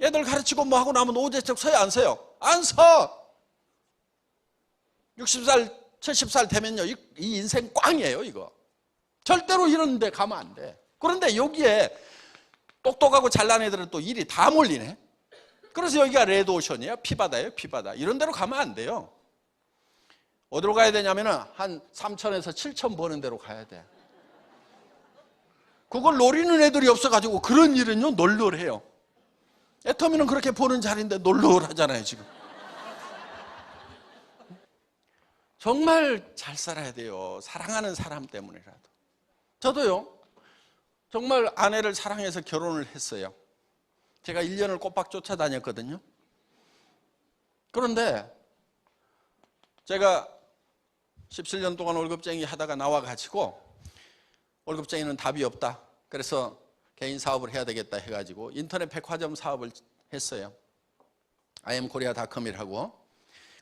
애들 가르치고 뭐 하고 나면 노후대책 서요 안 서요? 안 서. 60살 70살 되면요 이 인생 꽝이에요 이거. 절대로 이런 데 가면 안 돼. 그런데 여기에 똑똑하고 잘난 애들은 또 일이 다 몰리네. 그래서 여기가 레드오션이에요. 피바다예요 피바다. 이런 데로 가면 안 돼요. 어디로 가야 되냐면은 한 3천에서 7천 버는 데로 가야 돼. 그걸 노리는 애들이 없어가지고 그런 일은요 널널해요. 애터미는 그렇게 버는 자리인데 널널하잖아요 지금. 정말 잘 살아야 돼요. 사랑하는 사람 때문이라도. 저도요 정말 아내를 사랑해서 결혼을 했어요. 제가 1년을 꼬박 쫓아다녔거든요. 그런데 제가 17년 동안 월급쟁이 하다가 나와가지고 월급쟁이는 답이 없다. 그래서 개인 사업을 해야 되겠다 해가지고 인터넷 백화점 사업을 했어요. IMKorea.com이라고.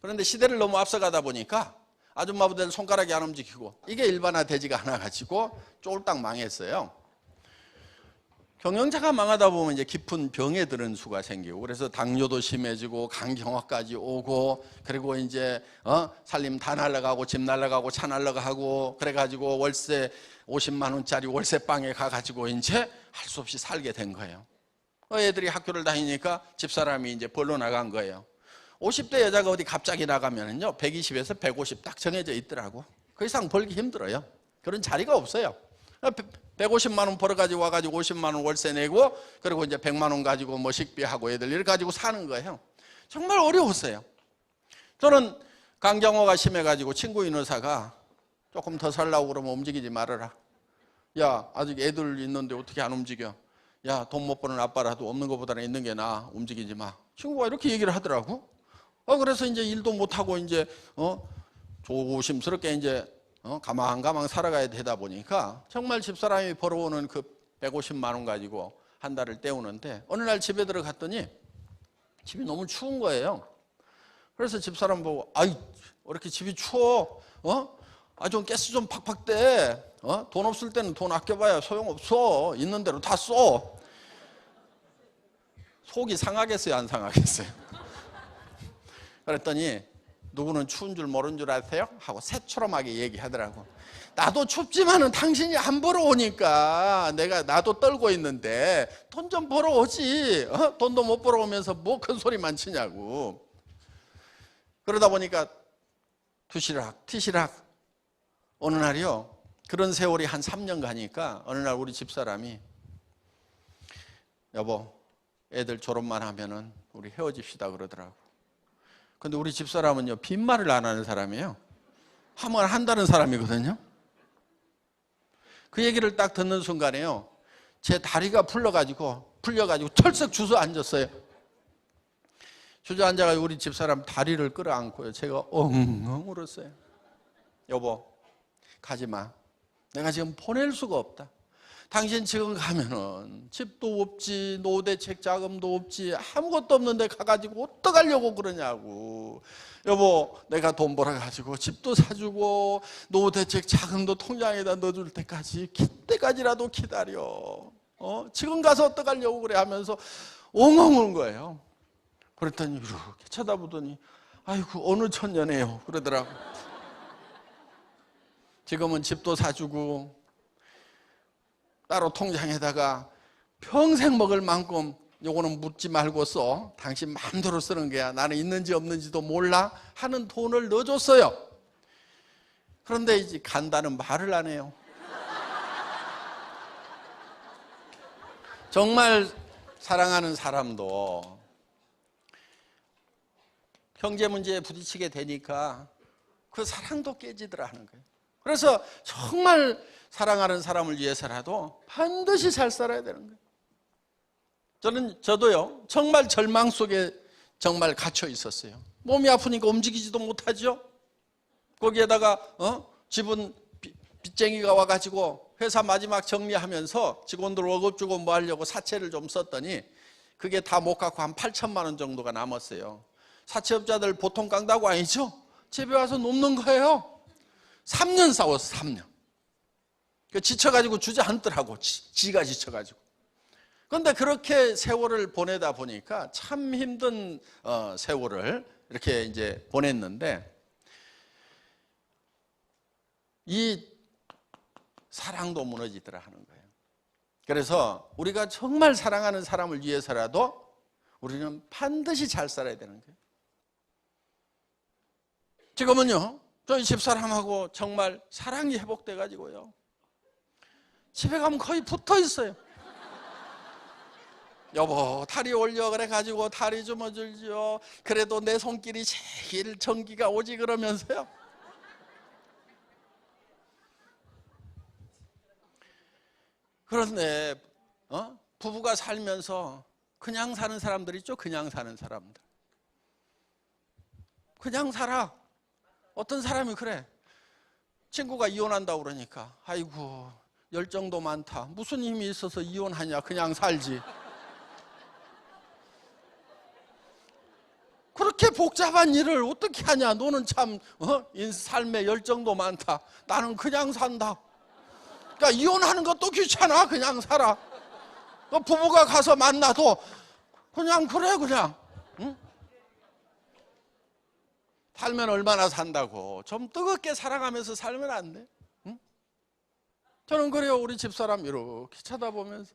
그런데 시대를 너무 앞서가다 보니까 아줌마부들 손가락이 안 움직이고 이게 일반화되지가 않아가지고 쫄딱 망했어요. 경영자가 망하다 보면 이제 깊은 병에 드는 수가 생기고 그래서 당뇨도 심해지고 간경화까지 오고 그리고 이제 살림 다 날라가고 집 날라가고 차 날라가고 그래가지고 월세 50만 원짜리 월세방에 가가지고 이제 할 수 없이 살게 된 거예요. 애들이 학교를 다니니까 집사람이 이제 벌러 나간 거예요. 50대 여자가 어디 갑자기 나가면은요 120에서 150 딱 정해져 있더라고. 그 이상 벌기 힘들어요. 그런 자리가 없어요. 150만 원 벌어가지고 와가지고 50만 원 월세 내고 그리고 이제 100만 원 가지고 뭐 식비하고 애들 이렇게 가지고 사는 거예요. 정말 어려웠어요. 저는 강경화가 심해가지고 친구인 의사가 조금 더 살라고 그러면 움직이지 말아라. 야 아직 애들 있는데 어떻게 안 움직여? 야, 돈 못 버는 아빠라도 없는 것보다는 있는 게 나아. 움직이지 마. 친구가 이렇게 얘기를 하더라고. 그래서 이제 일도 못하고 이제, 조심스럽게 이제, 가망가망 살아가야 되다 보니까 정말 집사람이 벌어오는 그 150만 원 가지고 한 달을 때우는데 어느 날 집에 들어갔더니 집이 너무 추운 거예요. 그래서 집사람 보고, 아이, 왜 이렇게 집이 추워? 좀 가스 좀 팍팍 대. 돈 없을 때는 돈 아껴봐야 소용없어. 있는 대로 다 써. 속이 상하겠어요, 안 상하겠어요? 그랬더니 누구는 추운 줄 모르는 줄 아세요? 하고 새초롬하게 얘기하더라고. 나도 춥지만은 당신이 안 벌어오니까 나도 떨고 있는데 돈 좀 벌어오지. 돈도 못 벌어오면서 뭐 큰 소리만 치냐고. 그러다 보니까 티시락 어느 날이요, 그런 세월이 한 3년 가니까 어느 날 우리 집사람이, 여보, 애들 졸업만 하면은 우리 헤어집시다 그러더라고. 근데 우리 집사람은요, 빈말을 안 하는 사람이에요. 하면 한다는 사람이거든요. 그 얘기를 딱 듣는 순간에요, 제 다리가 풀려가지고 털썩 주저앉았어요. 주저앉아가지고 우리 집사람 다리를 끌어안고요, 제가 엉엉 울었어요. 여보, 가지마. 내가 지금 보낼 수가 없다. 당신 지금 가면은 집도 없지, 노후대책 자금도 없지, 아무것도 없는데 가가지고 어떡하려고 그러냐고. 여보, 내가 돈 벌어가지고 집도 사주고 노후대책 자금도 통장에다 넣어줄 때까지라도 기다려. 지금 가서 어떡하려고 그래 하면서 엉엉 우는 거예요. 그랬더니 이렇게 쳐다보더니, 아이고, 어느 천년에요 그러더라고. 지금은 집도 사주고 따로 통장에다가 평생 먹을 만큼, 요거는 묻지 말고 써. 당신 마음대로 쓰는 거야. 나는 있는지 없는지도 몰라 하는 돈을 넣어줬어요. 그런데 이제 간다는 말을 안 해요. 정말 사랑하는 사람도 경제 문제에 부딪히게 되니까 그 사랑도 깨지더라 하는 거예요. 그래서 정말 사랑하는 사람을 위해서라도 반드시 잘 살아야 되는 거예요. 저도요, 정말 절망 속에 정말 갇혀 있었어요. 몸이 아프니까 움직이지도 못하죠. 거기에다가 집은 빚쟁이가 와가지고 회사 마지막 정리하면서 직원들 월급 주고 뭐 하려고 사채를 좀 썼더니 그게 다 못 갚고 한 8천만 원 정도가 남았어요. 사채업자들 보통 깡다구 아니죠? 집에 와서 눕는 거예요. 3년 싸웠어, 3년. 지쳐가지고 주저앉더라고, 지가 지쳐가지고. 그런데 그렇게 세월을 보내다 보니까 참 힘든 세월을 이렇게 이제 보냈는데, 이 사랑도 무너지더라 하는 거예요. 그래서 우리가 정말 사랑하는 사람을 위해서라도 우리는 반드시 잘 살아야 되는 거예요. 지금은요, 저희 집사람하고 정말 사랑이 회복돼 가지고요, 집에 가면 거의 붙어 있어요. 여보, 다리 올려 그래 가지고 다리 좀 어줄지요. 그래도 내 손길이 제일 전기가 오지 그러면서요. 그런데 부부가 살면서 그냥 사는 사람들 있죠. 그냥 사는 사람들. 그냥 살아. 어떤 사람이 그래. 친구가 이혼한다고 그러니까, 아이고, 열정도 많다. 무슨 힘이 있어서 이혼하냐. 그냥 살지. 그렇게 복잡한 일을 어떻게 하냐. 너는 참 삶에 열정도 많다. 나는 그냥 산다. 그러니까 이혼하는 것도 귀찮아. 그냥 살아. 부부가 가서 만나도 그냥 그래, 그냥. 응? 살면 얼마나 산다고. 좀 뜨겁게 살아가면서 살면 안 돼? 응? 저는 그래요. 우리 집사람 이렇게 쳐다보면서,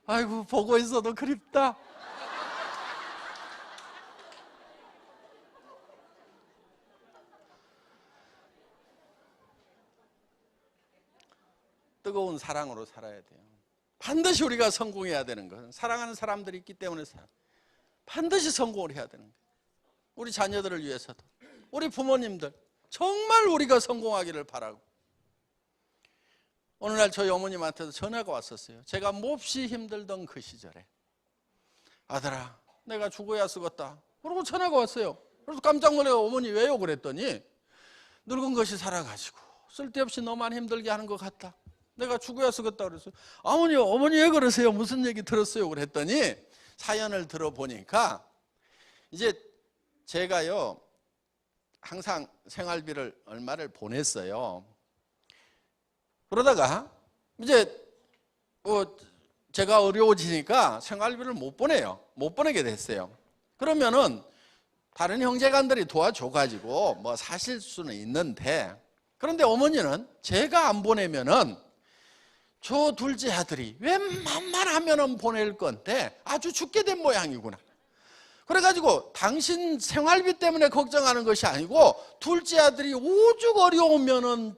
아이고, 보고 있어도 그립다. 뜨거운 사랑으로 살아야 돼요. 반드시 우리가 성공해야 되는 것은, 사랑하는 사람들이 있기 때문에 반드시 성공을 해야 되는 거예요. 우리 자녀들을 위해서도, 우리 부모님들 정말 우리가 성공하기를 바라고, 어느 날 저희 어머님한테도 전화가 왔었어요. 제가 몹시 힘들던 그 시절에. 아들아, 내가 죽어야 쓰겄다. 그러고 전화가 왔어요. 그래서 깜짝 놀래고 어머니 왜요? 그랬더니 늙은 것이 살아가지고 쓸데없이 너만 힘들게 하는 것 같다. 내가 죽어야 쓰겄다 그랬어요. 어머니 왜 그러세요? 무슨 얘기 들었어요? 그랬더니 사연을 들어보니까 이제 제가요 항상 생활비를 얼마를 보냈어요. 그러다가 이제 제가 어려워지니까 생활비를 못 보내요. 못 보내게 됐어요. 그러면은 다른 형제간들이 도와줘가지고 뭐 사실 수는 있는데, 그런데 어머니는 제가 안 보내면은 저 둘째 아들이 웬만하면은 보낼 건데 아주 죽게 된 모양이구나. 그래가지고 당신 생활비 때문에 걱정하는 것이 아니고 둘째 아들이 오죽 어려우면은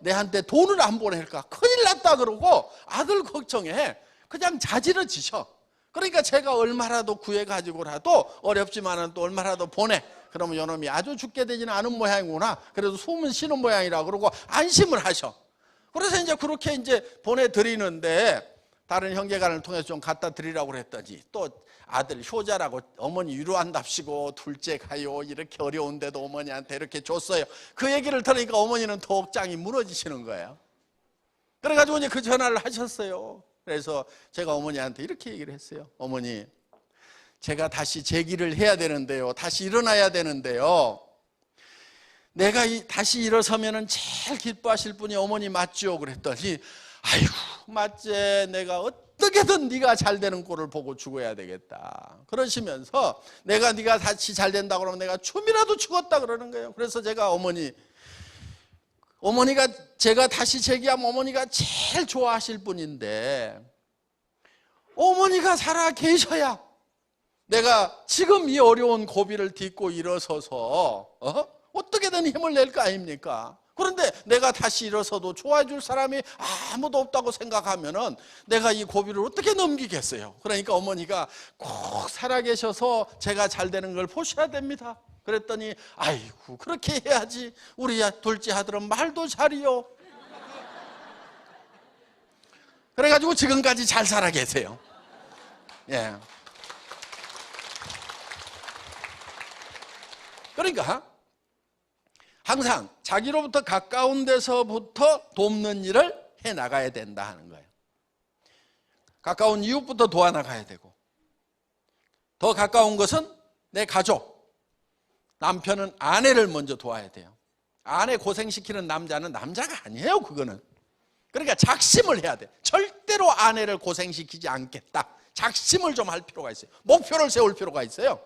내한테 돈을 안 보낼까, 큰일 났다 그러고 아들 걱정해 그냥 자지러지셔. 그러니까 제가 얼마라도 구해가지고라도 어렵지만은 또 얼마라도 보내. 그러면 요놈이 아주 죽게 되지는 않은 모양이구나. 그래도 숨은 쉬는 모양이라 그러고 안심을 하셔. 그래서 이제 그렇게 이제 보내드리는데, 다른 형제간을 통해서 좀 갖다 드리라고 그랬더니 또 아들 효자라고 어머니 위로한답시고 둘째 가요 이렇게 어려운데도 어머니한테 이렇게 줬어요. 그 얘기를 들으니까 어머니는 더욱 짱이 무너지시는 거예요. 그래가지고 이제 그 전화를 하셨어요. 그래서 제가 어머니한테 이렇게 얘기를 했어요. 어머니, 제가 다시 재기를 해야 되는데요, 다시 일어나야 되는데요, 내가 다시 일어서면은 제일 기뻐하실 분이 어머니 맞죠? 그랬더니 아이고 맞지, 내가 어떻게든 네가 잘 되는 꼴을 보고 죽어야 되겠다 그러시면서 네가 다시 잘 된다 그러면 내가 춤이라도 추겠다 그러는 거예요. 그래서 제가 어머니가 제가 다시 재기하면 어머니가 제일 좋아하실 분인데 어머니가 살아 계셔야 내가 지금 이 어려운 고비를 딛고 일어서서 어떻게든 힘을 낼 거 아닙니까? 그런데 내가 다시 일어서도 좋아해 줄 사람이 아무도 없다고 생각하면은 내가 이 고비를 어떻게 넘기겠어요? 그러니까 어머니가 꼭 살아계셔서 제가 잘 되는 걸 보셔야 됩니다. 그랬더니 아이고 그렇게 해야지, 우리 둘째 아들은 말도 잘이요. 그래가지고 지금까지 잘 살아 계세요. 예. 그러니까 항상 자기로부터 가까운 데서부터 돕는 일을 해나가야 된다 하는 거예요. 가까운 이웃부터 도와나가야 되고, 더 가까운 것은 내 가족, 남편은 아내를 먼저 도와야 돼요. 아내 고생시키는 남자는 남자가 아니에요. 그거는. 그러니까 작심을 해야 돼. 절대로 아내를 고생시키지 않겠다, 작심을 좀 할 필요가 있어요. 목표를 세울 필요가 있어요.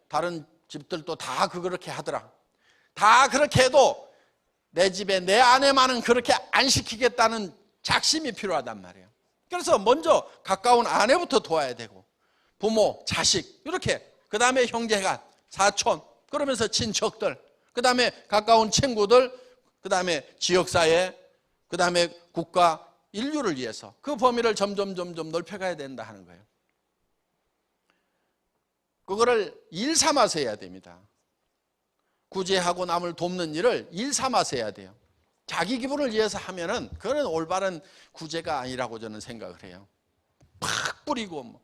다른 집들도 다 그렇게 하더라. 다 그렇게 해도 내 집에 내 아내만은 그렇게 안 시키겠다는 작심이 필요하단 말이에요. 그래서 먼저 가까운 아내부터 도와야 되고, 부모, 자식 이렇게, 그 다음에 형제간, 사촌, 그러면서 친척들, 그 다음에 가까운 친구들, 그 다음에 지역사회, 그 다음에 국가, 인류를 위해서 그 범위를 점점 넓혀가야 된다 하는 거예요. 그거를 일 삼아서 해야 됩니다. 구제하고 남을 돕는 일을 일 삼아서 해야 돼요. 자기 기분을 위해서 하면은 그거는 올바른 구제가 아니라고 저는 생각을 해요. 팍 뿌리고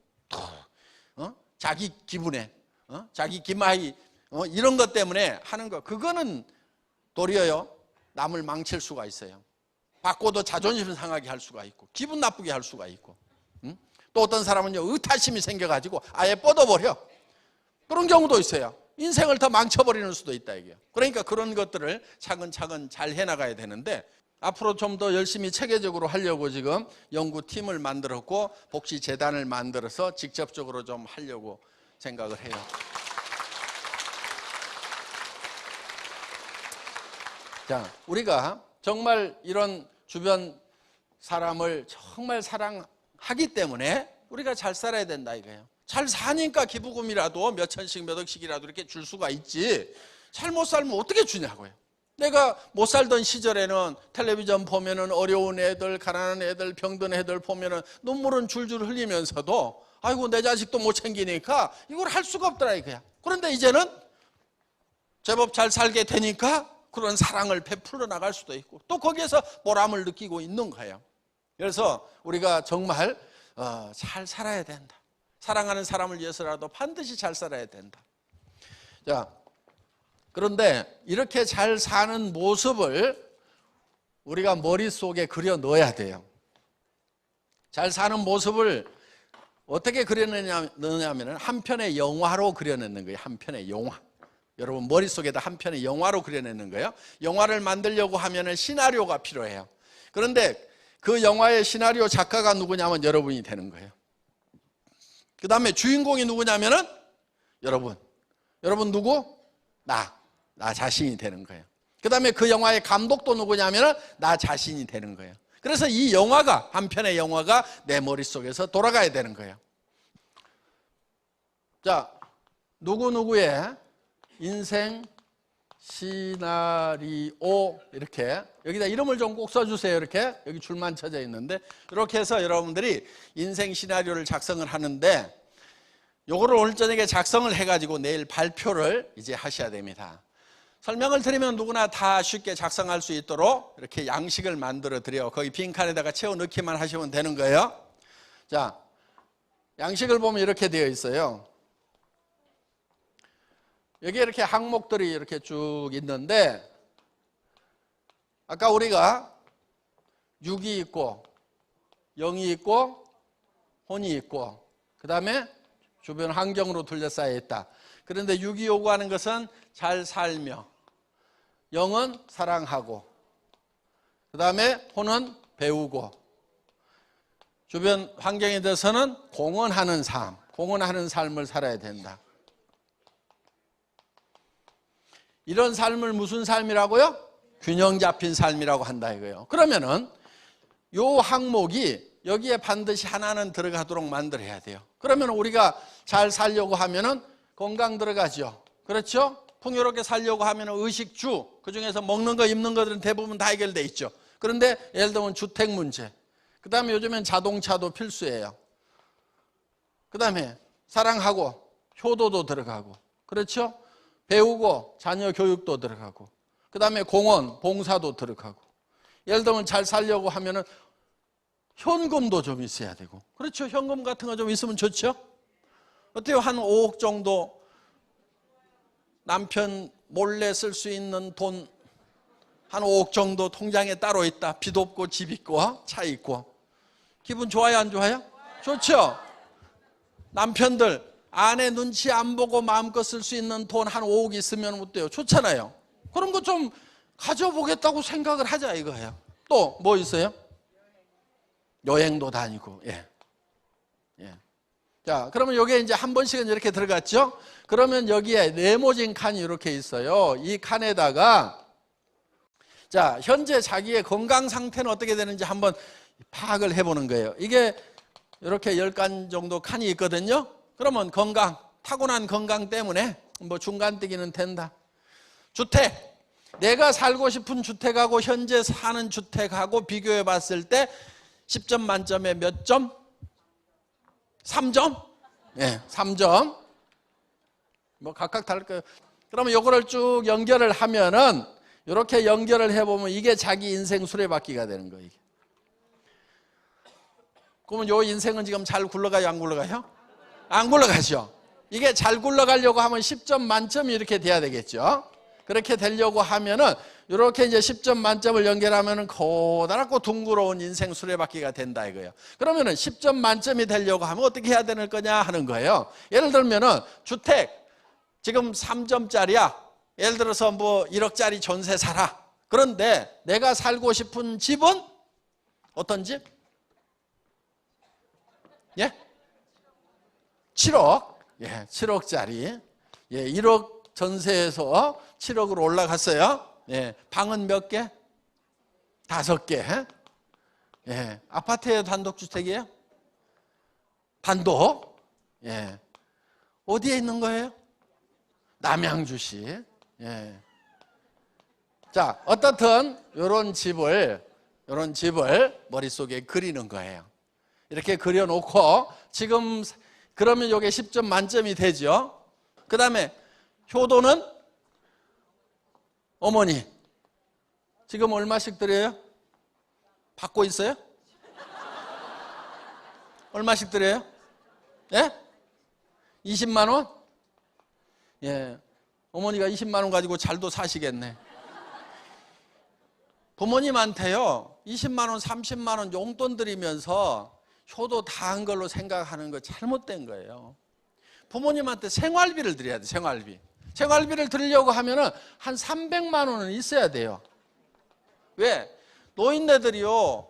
자기 기분에 자기 기마이 이런 것 때문에 하는 거, 그거는 도리어요 남을 망칠 수가 있어요. 받고도 자존심 상하게 할 수가 있고 기분 나쁘게 할 수가 있고, 또 어떤 사람은요 의타심이 생겨가지고 아예 뻗어버려. 그런 경우도 있어요. 인생을 더 망쳐버리는 수도 있다 이게요. 그러니까 그런 것들을 차근차근 잘 해나가야 되는데, 앞으로 좀 더 열심히 체계적으로 하려고 지금 연구팀을 만들었고 복지재단을 만들어서 직접적으로 좀 하려고 생각을 해요. 자, 우리가 정말 이런 주변 사람을 정말 사랑하기 때문에 우리가 잘 살아야 된다 이거예요. 잘 사니까 기부금이라도 몇 천씩 몇 억씩이라도 이렇게 줄 수가 있지, 잘 못 살면 어떻게 주냐고요. 내가 못 살던 시절에는 텔레비전 보면은 어려운 애들, 가난한 애들, 병든 애들 보면은 눈물은 줄줄 흘리면서도 아이고 내 자식도 못 챙기니까 이걸 할 수가 없더라 이거야. 그런데 이제는 제법 잘 살게 되니까 그런 사랑을 베풀어 나갈 수도 있고 또 거기에서 보람을 느끼고 있는 거예요. 그래서 우리가 정말 잘 살아야 된다. 사랑하는 사람을 위해서라도 반드시 잘 살아야 된다. 자, 그런데 이렇게 잘 사는 모습을 우리가 머릿속에 그려 넣어야 돼요. 잘 사는 모습을 어떻게 그려내냐면 한 편의 영화로 그려내는 거예요. 한 편의 영화. 여러분 머릿속에다 한 편의 영화로 그려내는 거예요. 영화를 만들려고 하면 시나리오가 필요해요. 그런데 그 영화의 시나리오 작가가 누구냐면 여러분이 되는 거예요. 그 다음에 주인공이 누구냐면은 여러분 누구? 나 자신이 되는 거예요. 그 다음에 그 영화의 감독도 누구냐면은 나 자신이 되는 거예요. 그래서 이 영화가, 한 편의 영화가 내 머릿속에서 돌아가야 되는 거예요. 자, 누구누구의 인생 시나리오, 이렇게 여기다 이름을 좀 꼭 써주세요. 이렇게 여기 줄만 쳐져 있는데 이렇게 해서 여러분들이 인생 시나리오를 작성을 하는데 요거를 오늘 저녁에 작성을 해가지고 내일 발표를 이제 하셔야 됩니다. 설명을 드리면 누구나 다 쉽게 작성할 수 있도록 이렇게 양식을 만들어 드려요. 거기 빈칸에다가 채워 넣기만 하시면 되는 거예요. 자, 양식을 보면 이렇게 되어 있어요. 여기 이렇게 항목들이 이렇게 쭉 있는데 아까 우리가 6이 있고 0이 있고 혼이 있고 그 다음에 주변 환경으로 둘러싸여 있다. 그런데 6이 요구하는 것은 잘 살며, 0은 사랑하고, 그 다음에 혼은 배우고, 주변 환경에 대해서는 공헌하는 삶, 공헌하는 삶을 살아야 된다. 이런 삶을 무슨 삶이라고요? 균형 잡힌 삶이라고 한다 이거예요. 그러면은 요 항목이 여기에 반드시 하나는 들어가도록 만들어야 돼요. 그러면 우리가 잘 살려고 하면은 건강 들어가죠. 그렇죠? 풍요롭게 살려고 하면 의식주, 그 중에서 먹는 거, 입는 것들은 대부분 다 해결돼 있죠. 그런데 예를 들면 주택 문제, 그 다음에 요즘엔 자동차도 필수예요. 그 다음에 사랑하고 효도도 들어가고, 그렇죠? 배우고 자녀 교육도 들어가고, 그 다음에 공헌, 봉사도 들어가고, 예를 들면 잘 살려고 하면은 현금도 좀 있어야 되고, 그렇죠? 현금 같은 거 좀 있으면 좋죠? 어때요? 한 5억 정도 남편 몰래 쓸 수 있는 돈 한 5억 정도 통장에 따로 있다. 빚 없고 집 있고 차 있고. 기분 좋아요, 안 좋아요? 좋죠? 남편들 아내 눈치 안 보고 마음껏 쓸 수 있는 돈 한 5억 있으면 어때요? 좋잖아요. 그런 거 좀 가져보겠다고 생각을 하자 이거예요. 또 뭐 있어요? 여행도 다니고. 예. 자, 그러면 여기에 이제 한 번씩은 이렇게 들어갔죠? 그러면 여기에 네모진 칸이 이렇게 있어요. 이 칸에다가 자, 현재 자기의 건강 상태는 어떻게 되는지 한번 파악을 해보는 거예요. 이게 이렇게 10칸 정도 칸이 있거든요. 그러면 건강, 타고난 건강 때문에 뭐 중간뜨기는 된다. 주택, 내가 살고 싶은 주택하고 현재 사는 주택하고 비교해 봤을 때 10점 만점에 몇 점? 3점? 예, 3점. 뭐 각각 다를 거예요. 그러면 요거를 쭉 연결을 하면은 이렇게 연결을 해보면 이게 자기 인생 수레바퀴가 되는 거예요. 이게. 그러면 요 인생은 지금 잘 굴러가요, 안 굴러가요? 안 굴러가죠. 이게 잘 굴러가려고 하면 10점 만점이 이렇게 돼야 되겠죠. 그렇게 되려고 하면은 이렇게 이제 10점 만점을 연결하면은 커다랗고 둥그러운 인생 수레바퀴가 된다 이거예요. 그러면은 10점 만점이 되려고 하면 어떻게 해야 되는 거냐 하는 거예요. 예를 들면은 주택 지금 3점짜리야. 예를 들어서 뭐 1억짜리 전세 살아. 그런데 내가 살고 싶은 집은 어떤 집? 예? 7억. 예, 7억짜리. 예, 1억 전세에서 7억으로 올라갔어요. 예, 방은 몇 개? 5개. 예, 아파트에 단독주택이에요? 단독. 예. 어디에 있는 거예요? 남양주시. 예. 자, 어떻든 이런 집을 머릿속에 그리는 거예요. 이렇게 그려놓고 지금 그러면 이게 10점 만점이 되죠. 그 다음에 효도는 어머니 지금 얼마씩 드려요? 받고 있어요? 얼마씩 드려요? 예? 20만 원? 예. 어머니가 20만 원 가지고 잘도 사시겠네. 부모님한테요, 20만 원, 30만 원 용돈 드리면서 효도 다 한 걸로 생각하는 거 잘못된 거예요. 부모님한테 생활비를 드려야 돼, 생활비. 생활비를 드리려고 하면은 한 300만 원은 있어야 돼요. 왜? 노인네들이요,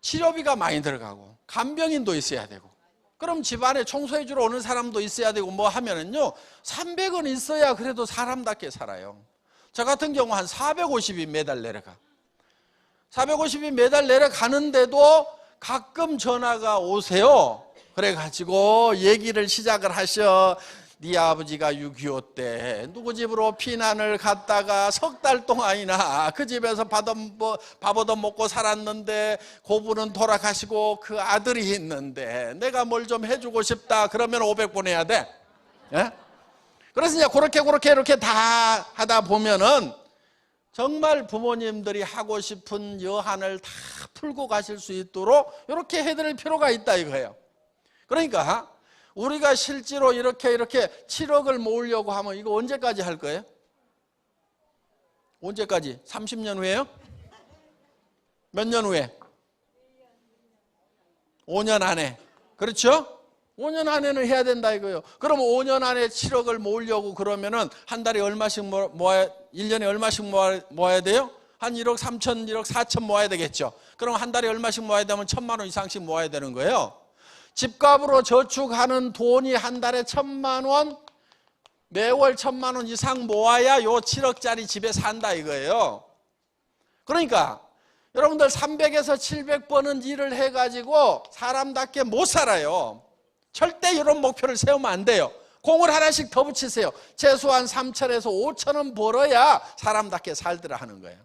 치료비가 많이 들어가고, 간병인도 있어야 되고, 그럼 집안에 청소해주러 오는 사람도 있어야 되고, 뭐 하면은요, 300원 있어야 그래도 사람답게 살아요. 저 같은 경우 한 450이 매달 내려가. 450이 매달 내려가는데도 가끔 전화가 오세요. 그래가지고 얘기를 시작을 하셔. 네 아버지가 6.25 때 누구 집으로 피난을 갔다가 석 달 동안이나 그 집에서 밥 얻어먹고 살았는데 고부는 돌아가시고 그 아들이 있는데 내가 뭘 좀 해주고 싶다. 그러면 500 보내야 돼. 예? 그래서 이제 그렇게 이렇게 다 하다 보면은 정말 부모님들이 하고 싶은 여한을 다 풀고 가실 수 있도록 이렇게 해드릴 필요가 있다 이거예요. 그러니까 우리가 실제로 이렇게 7억을 모으려고 하면 이거 언제까지 할 거예요? 언제까지? 30년 후에요? 몇 년 후에? 5년 안에. 그렇죠? 5년 안에는 해야 된다 이거예요. 그럼 5년 안에 7억을 모으려고 그러면은 한 달에 얼마씩 모아야, 1년에 얼마씩 모아야 돼요? 한 1억 3천, 1억 4천 모아야 되겠죠. 그럼 한 달에 얼마씩 모아야 되면 1,000만 원 이상씩 모아야 되는 거예요. 집값으로 저축하는 돈이 한 달에 1,000만 원, 매월 1,000만 원 이상 모아야 요 7억짜리 집에 산다 이거예요. 그러니까 여러분들 300에서 700번은 일을 해가지고 사람답게 못 살아요. 절대 이런 목표를 세우면 안 돼요. 공을 하나씩 더 붙이세요. 최소한 3천에서 5천 원 벌어야 사람답게 살더라 하는 거예요.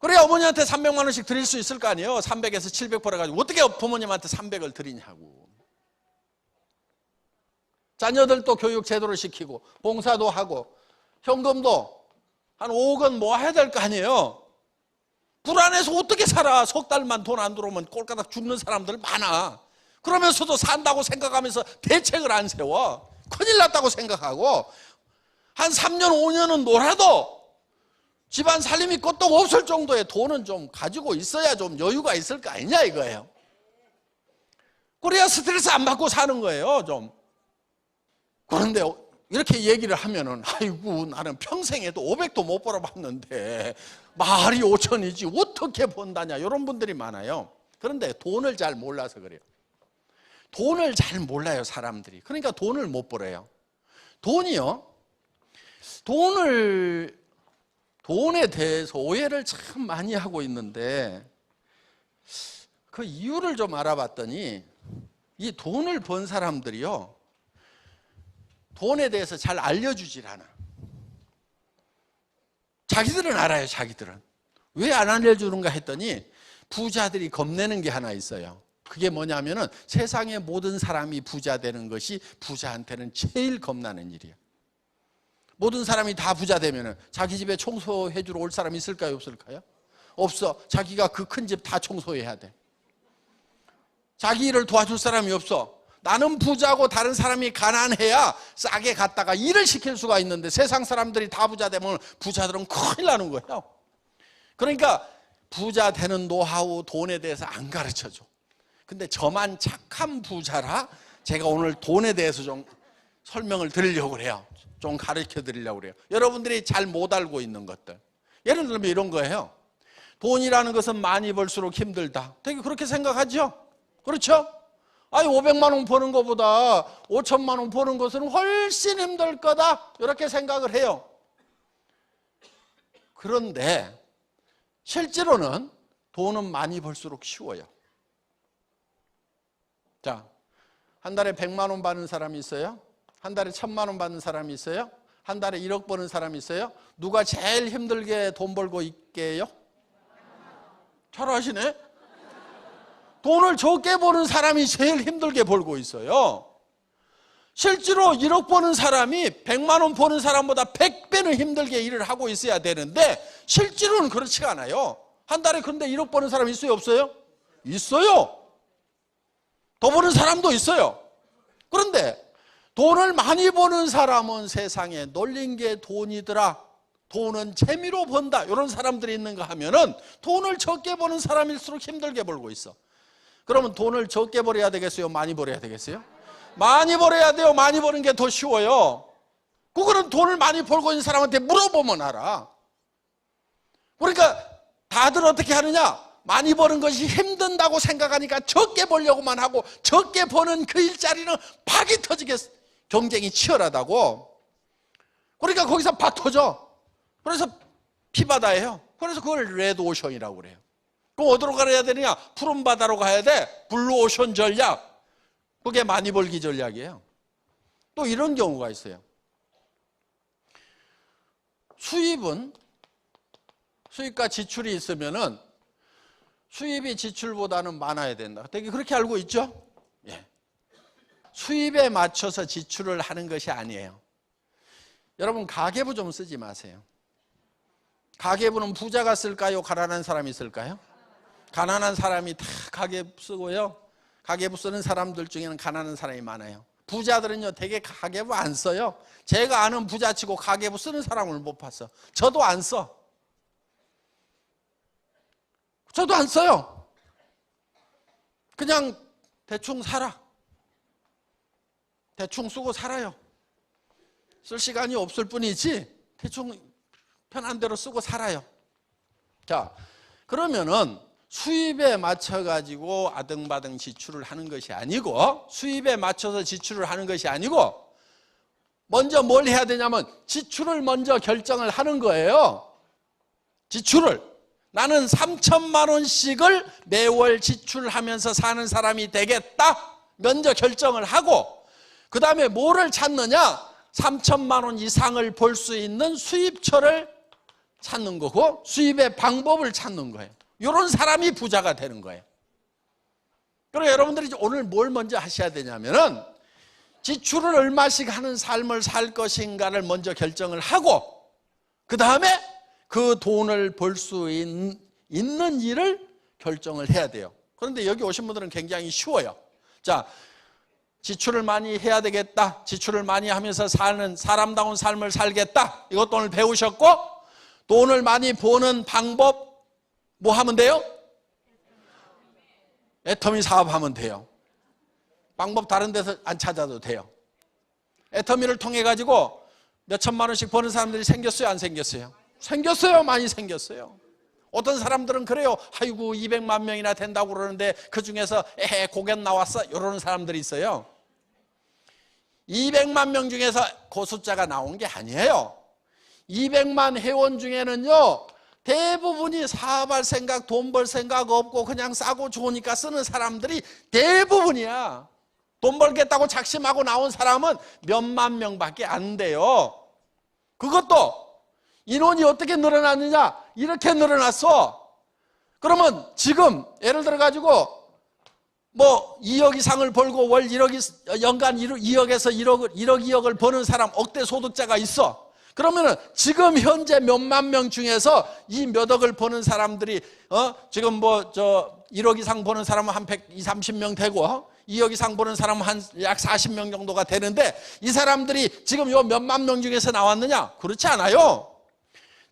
그래야 어머니한테 300만 원씩 드릴 수 있을 거 아니에요. 300에서 700 벌어가지고 어떻게 부모님한테 300을 드리냐고. 자녀들도 교육 제대로 시키고 봉사도 하고 현금도 한 5억 원 모아야 될 거 아니에요. 불안해서 어떻게 살아. 석 달만 돈 안 들어오면 꼴까닥 죽는 사람들 많아. 그러면서도 산다고 생각하면서 대책을 안 세워. 큰일 났다고 생각하고 한 3년 5년은 놀아도 집안 살림이 끄떡 없을 정도의 돈은 좀 가지고 있어야 좀 여유가 있을 거 아니냐 이거예요. 그래야 스트레스 안 받고 사는 거예요 좀. 그런데 이렇게 얘기를 하면은 아이고 나는 평생에도 500도 못 벌어봤는데 말이 5천이지 어떻게 번다냐 이런 분들이 많아요. 그런데 돈을 잘 몰라서 그래요. 돈을 잘 몰라요 사람들이. 그러니까 돈을 못 벌어요. 돈이요, 돈에 대해서 오해를 참 많이 하고 있는데 그 이유를 좀 알아봤더니 이 돈을 번 사람들이요 돈에 대해서 잘 알려주질 않아. 자기들은 알아요. 자기들은. 왜 안 알려주는가 했더니 부자들이 겁내는 게 하나 있어요. 그게 뭐냐면은 세상의 모든 사람이 부자 되는 것이 부자한테는 제일 겁나는 일이에요. 모든 사람이 다 부자 되면은 자기 집에 청소해 주러 올 사람 있을까요? 없을까요? 없어. 자기가 그 큰 집 다 청소해야 돼. 자기 일을 도와줄 사람이 없어. 나는 부자고 다른 사람이 가난해야 싸게 갔다가 일을 시킬 수가 있는데 세상 사람들이 다 부자 되면 부자들은 큰일 나는 거예요. 그러니까 부자 되는 노하우, 돈에 대해서 안 가르쳐줘. 근데 저만 착한 부자라 제가 오늘 돈에 대해서 좀 설명을 드리려고 그래요. 좀 가르쳐 드리려고 그래요. 여러분들이 잘 못 알고 있는 것들. 예를 들면 이런 거예요. 돈이라는 것은 많이 벌수록 힘들다. 되게 그렇게 생각하죠? 그렇죠? 아니 500만 원 버는 것보다 5천만 원 버는 것은 훨씬 힘들 거다 이렇게 생각을 해요. 그런데 실제로는 돈은 많이 벌수록 쉬워요. 자, 한 달에 100만 원 받는 사람이 있어요? 한 달에 1,000만 원 받는 사람이 있어요? 한 달에 1억 버는 사람이 있어요? 누가 제일 힘들게 돈 벌고 있게요? 잘 아시네? 돈을 적게 버는 사람이 제일 힘들게 벌고 있어요. 실제로 1억 버는 사람이 100만 원 버는 사람보다 100배는 힘들게 일을 하고 있어야 되는데 실제로는 그렇지가 않아요. 한 달에 그런데 1억 버는 사람 있어요, 없어요? 있어요. 더 버는 사람도 있어요. 그런데 돈을 많이 버는 사람은 세상에 놀린 게 돈이더라, 돈은 재미로 번다, 이런 사람들이 있는가 하면은 돈을 적게 버는 사람일수록 힘들게 벌고 있어. 그러면 돈을 적게 벌어야 되겠어요, 많이 벌어야 되겠어요? 많이 벌어야 돼요. 많이 버는 게 더 쉬워요. 그거는 돈을 많이 벌고 있는 사람한테 물어보면 알아. 그러니까 다들 어떻게 하느냐, 많이 버는 것이 힘든다고 생각하니까 적게 벌려고만 하고, 적게 버는 그 일자리는 박이 터지게 경쟁이 치열하다고. 그러니까 거기서 박 터져. 그래서 피바다예요. 그래서 그걸 레드오션이라고 그래요. 그럼 어디로 가야 되느냐? 푸른 바다로 가야 돼. 블루오션 전략. 그게 많이 벌기 전략이에요. 또 이런 경우가 있어요. 수입은, 수입과 지출이 있으면은 수입이 지출보다는 많아야 된다. 되게 그렇게 알고 있죠? 예. 수입에 맞춰서 지출을 하는 것이 아니에요. 여러분, 가계부 좀 쓰지 마세요. 가계부는 부자가 쓸까요? 가난한 사람이 쓸까요? 가난한 사람이 다 가계부 쓰고요. 가계부 쓰는 사람들 중에는 가난한 사람이 많아요. 부자들은요, 되게 가계부 안 써요. 제가 아는 부자치고 가계부 쓰는 사람을 못 봤어. 저도 안 써. 저도 안 써요. 그냥 대충 살아. 대충 쓰고 살아요. 쓸 시간이 없을 뿐이지 대충 편한 대로 쓰고 살아요. 자, 그러면은 수입에 맞춰가지고 아등바등 지출을 하는 것이 아니고, 수입에 맞춰서 지출을 하는 것이 아니고, 먼저 뭘 해야 되냐면 지출을 먼저 결정을 하는 거예요. 지출을. 나는 3천만 원씩을 매월 지출하면서 사는 사람이 되겠다, 먼저 결정을 하고, 그 다음에 뭐를 찾느냐? 3천만 원 이상을 벌 수 있는 수입처를 찾는 거고, 수입의 방법을 찾는 거예요. 이런 사람이 부자가 되는 거예요. 그리고 여러분들이 오늘 뭘 먼저 하셔야 되냐면은, 지출을 얼마씩 하는 삶을 살 것인가를 먼저 결정을 하고, 그 다음에 그 돈을 벌 수 있는 일을 결정을 해야 돼요. 그런데 여기 오신 분들은 굉장히 쉬워요. 자, 지출을 많이 해야 되겠다, 지출을 많이 하면서 사는 사람다운 삶을 살겠다, 이것도 오늘 배우셨고, 돈을 많이 버는 방법 뭐 하면 돼요? 애터미 사업하면 돼요. 방법 다른 데서 안 찾아도 돼요. 애터미를 통해 가지고 몇 천만 원씩 버는 사람들이 생겼어요, 안 생겼어요? 생겼어요. 많이 생겼어요. 어떤 사람들은 그래요. 아이고 200만 명이나 된다고 그러는데 그 중에서 고견 나왔어, 이러는 사람들이 있어요. 200만 명 중에서 그 숫자가 나온 게 아니에요. 200만 회원 중에는요, 대부분이 사업할 생각, 돈 벌 생각 없고 그냥 싸고 좋으니까 쓰는 사람들이 대부분이야. 돈 벌겠다고 작심하고 나온 사람은 몇만 명밖에 안 돼요. 그것도 인원이 어떻게 늘어났느냐? 이렇게 늘어났어. 그러면 지금 예를 들어 가지고 뭐 2억 이상을 벌고 월 1억, 연간 2억에서 1억, 2억을 버는 사람, 억대 소득자가 있어. 그러면은 지금 현재 몇만 명 중에서 이 몇 억을 버는 사람들이 지금 뭐 1억 이상 버는 사람은 한 120, 30명 되고 2억 이상 버는 사람은 한 약 40명 정도가 되는데, 이 사람들이 지금 요 몇만 명 중에서 나왔느냐? 그렇지 않아요.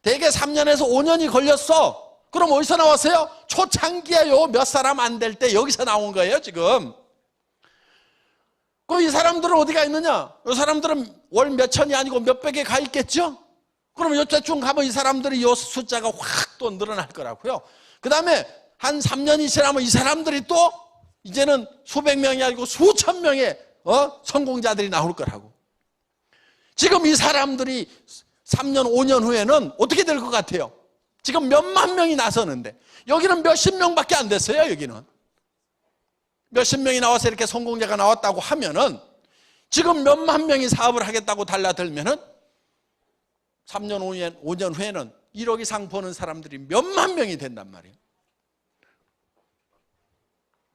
대개 3년에서 5년이 걸렸어. 그럼 어디서 나왔어요? 초창기에요. 몇 사람 안 될 때 여기서 나온 거예요, 지금. 그럼 이 사람들은 어디가 있느냐? 이 사람들은 월 몇천이 아니고 몇백에 가 있겠죠? 그러면 요때쯤 가면 이 사람들이 요 숫자가 확 또 늘어날 거라고요. 그 다음에 한 3년이 지나면 이 사람들이 또 이제는 수백 명이 아니고 수천 명의 성공자들이 나올 거라고. 지금 이 사람들이 3년, 5년 후에는 어떻게 될 것 같아요? 지금 몇만 명이 나서는데, 여기는 몇십 명밖에 안 됐어요. 여기는 몇십 명이 나와서 이렇게 성공자가 나왔다고 하면은, 지금 몇만 명이 사업을 하겠다고 달라들면은 3년, 5년 후에는 1억 이상 버는 사람들이 몇만 명이 된단 말이에요.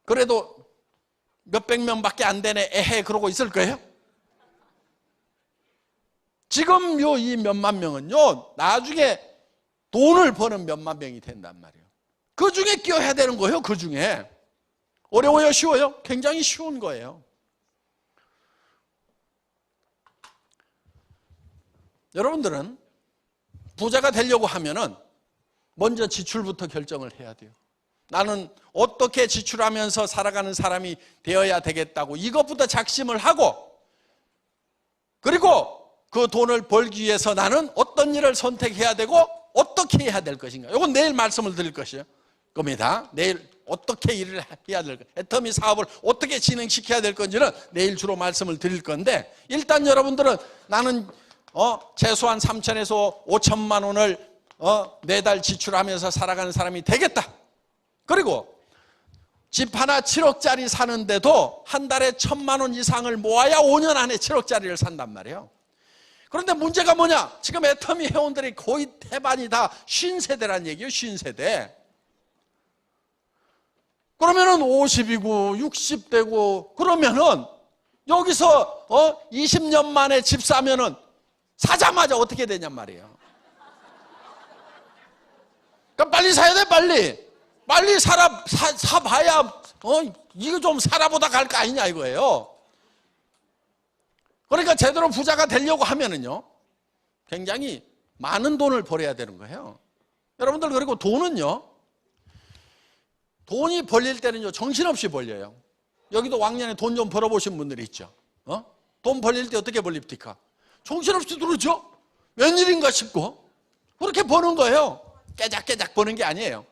그래도 몇백 명밖에 안 되네, 에헤, 그러고 있을 거예요? 지금 이 몇만 명은요, 나중에 돈을 버는 몇만 명이 된단 말이에요. 그 중에 끼워야 되는 거예요, 그 중에. 어려워요, 쉬워요? 굉장히 쉬운 거예요. 여러분들은 부자가 되려고 하면은 먼저 지출부터 결정을 해야 돼요. 나는 어떻게 지출하면서 살아가는 사람이 되어야 되겠다고 이것부터 작심을 하고, 그리고 그 돈을 벌기 위해서 나는 어떤 일을 선택해야 되고 어떻게 해야 될 것인가. 이건 내일 말씀을 드릴 겁니다. 내일 어떻게 일을 해야 될 것인가, 애터미 사업을 어떻게 진행시켜야 될 건지는 내일 주로 말씀을 드릴 건데, 일단 여러분들은 나는 최소한 3천에서 5천만 원을 매달 지출하면서 살아가는 사람이 되겠다. 그리고 집 하나 7억짜리 사는데도 한 달에 1,000만 원 이상을 모아야 5년 안에 7억짜리를 산단 말이에요. 그런데 문제가 뭐냐? 지금 애터미 회원들이 거의 대반이 다 50세대란 얘기예요. 50세대. 그러면은 50이고 60대고 그러면은 여기서 20년 만에 집 사면은 사자마자 어떻게 되냔 말이에요. 그러니까 빨리 사야 돼, 빨리. 빨리 사봐야 이거 좀 살아보다 갈 거 아니냐 이거예요. 그러니까 제대로 부자가 되려고 하면은요, 굉장히 많은 돈을 벌어야 되는 거예요. 여러분들, 그리고 돈은요, 돈이 벌릴 때는요, 정신없이 벌려요. 여기도 왕년에 돈 좀 벌어보신 분들이 있죠. 돈 벌릴 때 어떻게 벌립니까? 정신없이 들었죠? 웬일인가 싶고 그렇게 버는 거예요. 깨작깨작 버는 게 아니에요.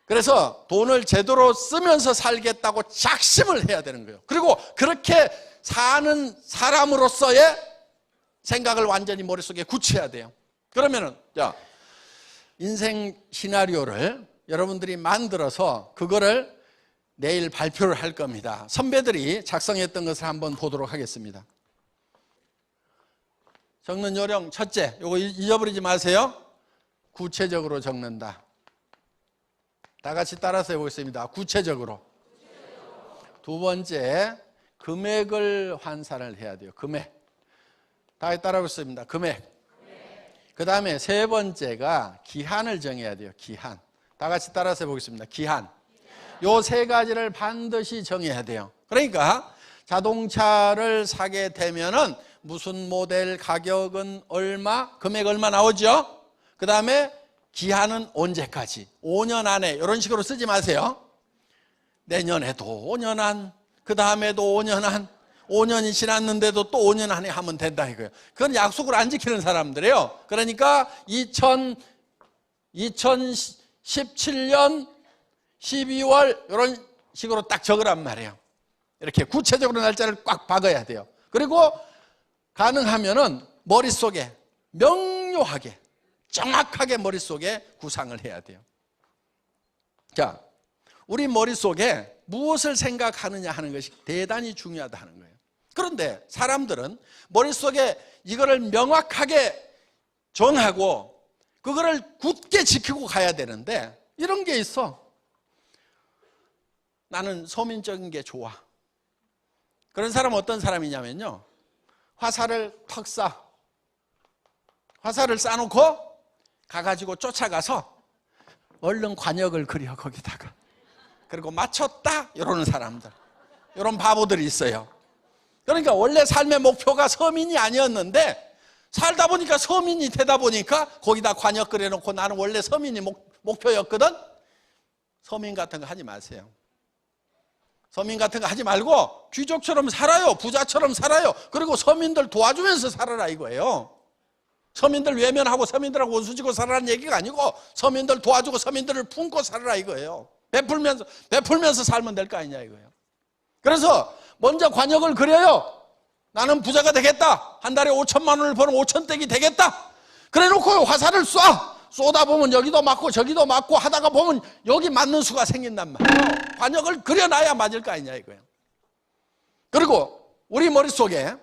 그래서 돈을 제대로 쓰면서 살겠다고 작심을 해야 되는 거예요. 그리고 그렇게 사는 사람으로서의 생각을 완전히 머릿속에 굳혀야 돼요. 그러면은 인생 시나리오를 여러분들이 만들어서 그거를 내일 발표를 할 겁니다. 선배들이 작성했던 것을 한번 보도록 하겠습니다. 적는 요령 첫째, 이거 잊어버리지 마세요. 구체적으로 적는다. 다 같이 따라서 해보겠습니다. 구체적으로. 두 번째, 금액을 환산을 해야 돼요. 금액. 다 같이 따라하겠습니다. 금액. 그 다음에 세 번째가 기한을 정해야 돼요. 기한. 다 같이 따라서 해보겠습니다. 기한. 요 세 가지를 반드시 정해야 돼요. 그러니까 자동차를 사게 되면은 무슨 모델, 가격은 얼마, 금액 얼마 나오죠? 그 다음에 기한은 언제까지? 5년 안에. 이런 식으로 쓰지 마세요. 내년에도 5년 안, 그 다음에도 5년 안, 5년이 지났는데도 또 5년 안에 하면 된다 이거예요. 그건 약속을 안 지키는 사람들이에요. 그러니까 2017년 12월 이런 식으로 딱 적으란 말이에요. 이렇게 구체적으로 날짜를 꽉 박아야 돼요. 그리고 가능하면은 머릿속에 명료하게, 정확하게 머릿속에 구상을 해야 돼요. 자, 우리 머릿속에 무엇을 생각하느냐 하는 것이 대단히 중요하다 하는 거예요. 그런데 사람들은 머릿속에 이거를 명확하게 정하고 그거를 굳게 지키고 가야 되는데 이런 게 있어. 나는 서민적인 게 좋아. 그런 사람은 어떤 사람이냐면요, 화살을 턱 쏴. 화살을 쏴놓고 가가지고 쫓아가서 얼른 관역을 그려 거기다가. 그리고 맞췄다 이러는 사람들, 이런 바보들이 있어요. 그러니까 원래 삶의 목표가 서민이 아니었는데 살다 보니까 서민이 되다 보니까 거기다 관역 그려놓고 나는 원래 서민이 목표였거든. 서민 같은 거 하지 마세요. 서민 같은 거 하지 말고 귀족처럼 살아요. 부자처럼 살아요. 그리고 서민들 도와주면서 살아라 이거예요. 서민들 외면하고 서민들하고 원수지고 살아라는 얘기가 아니고 서민들 도와주고 서민들을 품고 살아라 이거예요. 베풀면서 살면 될 거 아니냐 이거예요. 그래서 먼저 관역을 그려요. 나는 부자가 되겠다. 한 달에 5천만 원을 버는 5천댁이 되겠다. 그래 놓고 화살을 쏘다 보면 여기도 맞고 저기도 맞고 하다가 보면 여기 맞는 수가 생긴단 말이에요. 관역을 그려놔야 맞을 거 아니냐 이거예요. 그리고 우리 머릿속에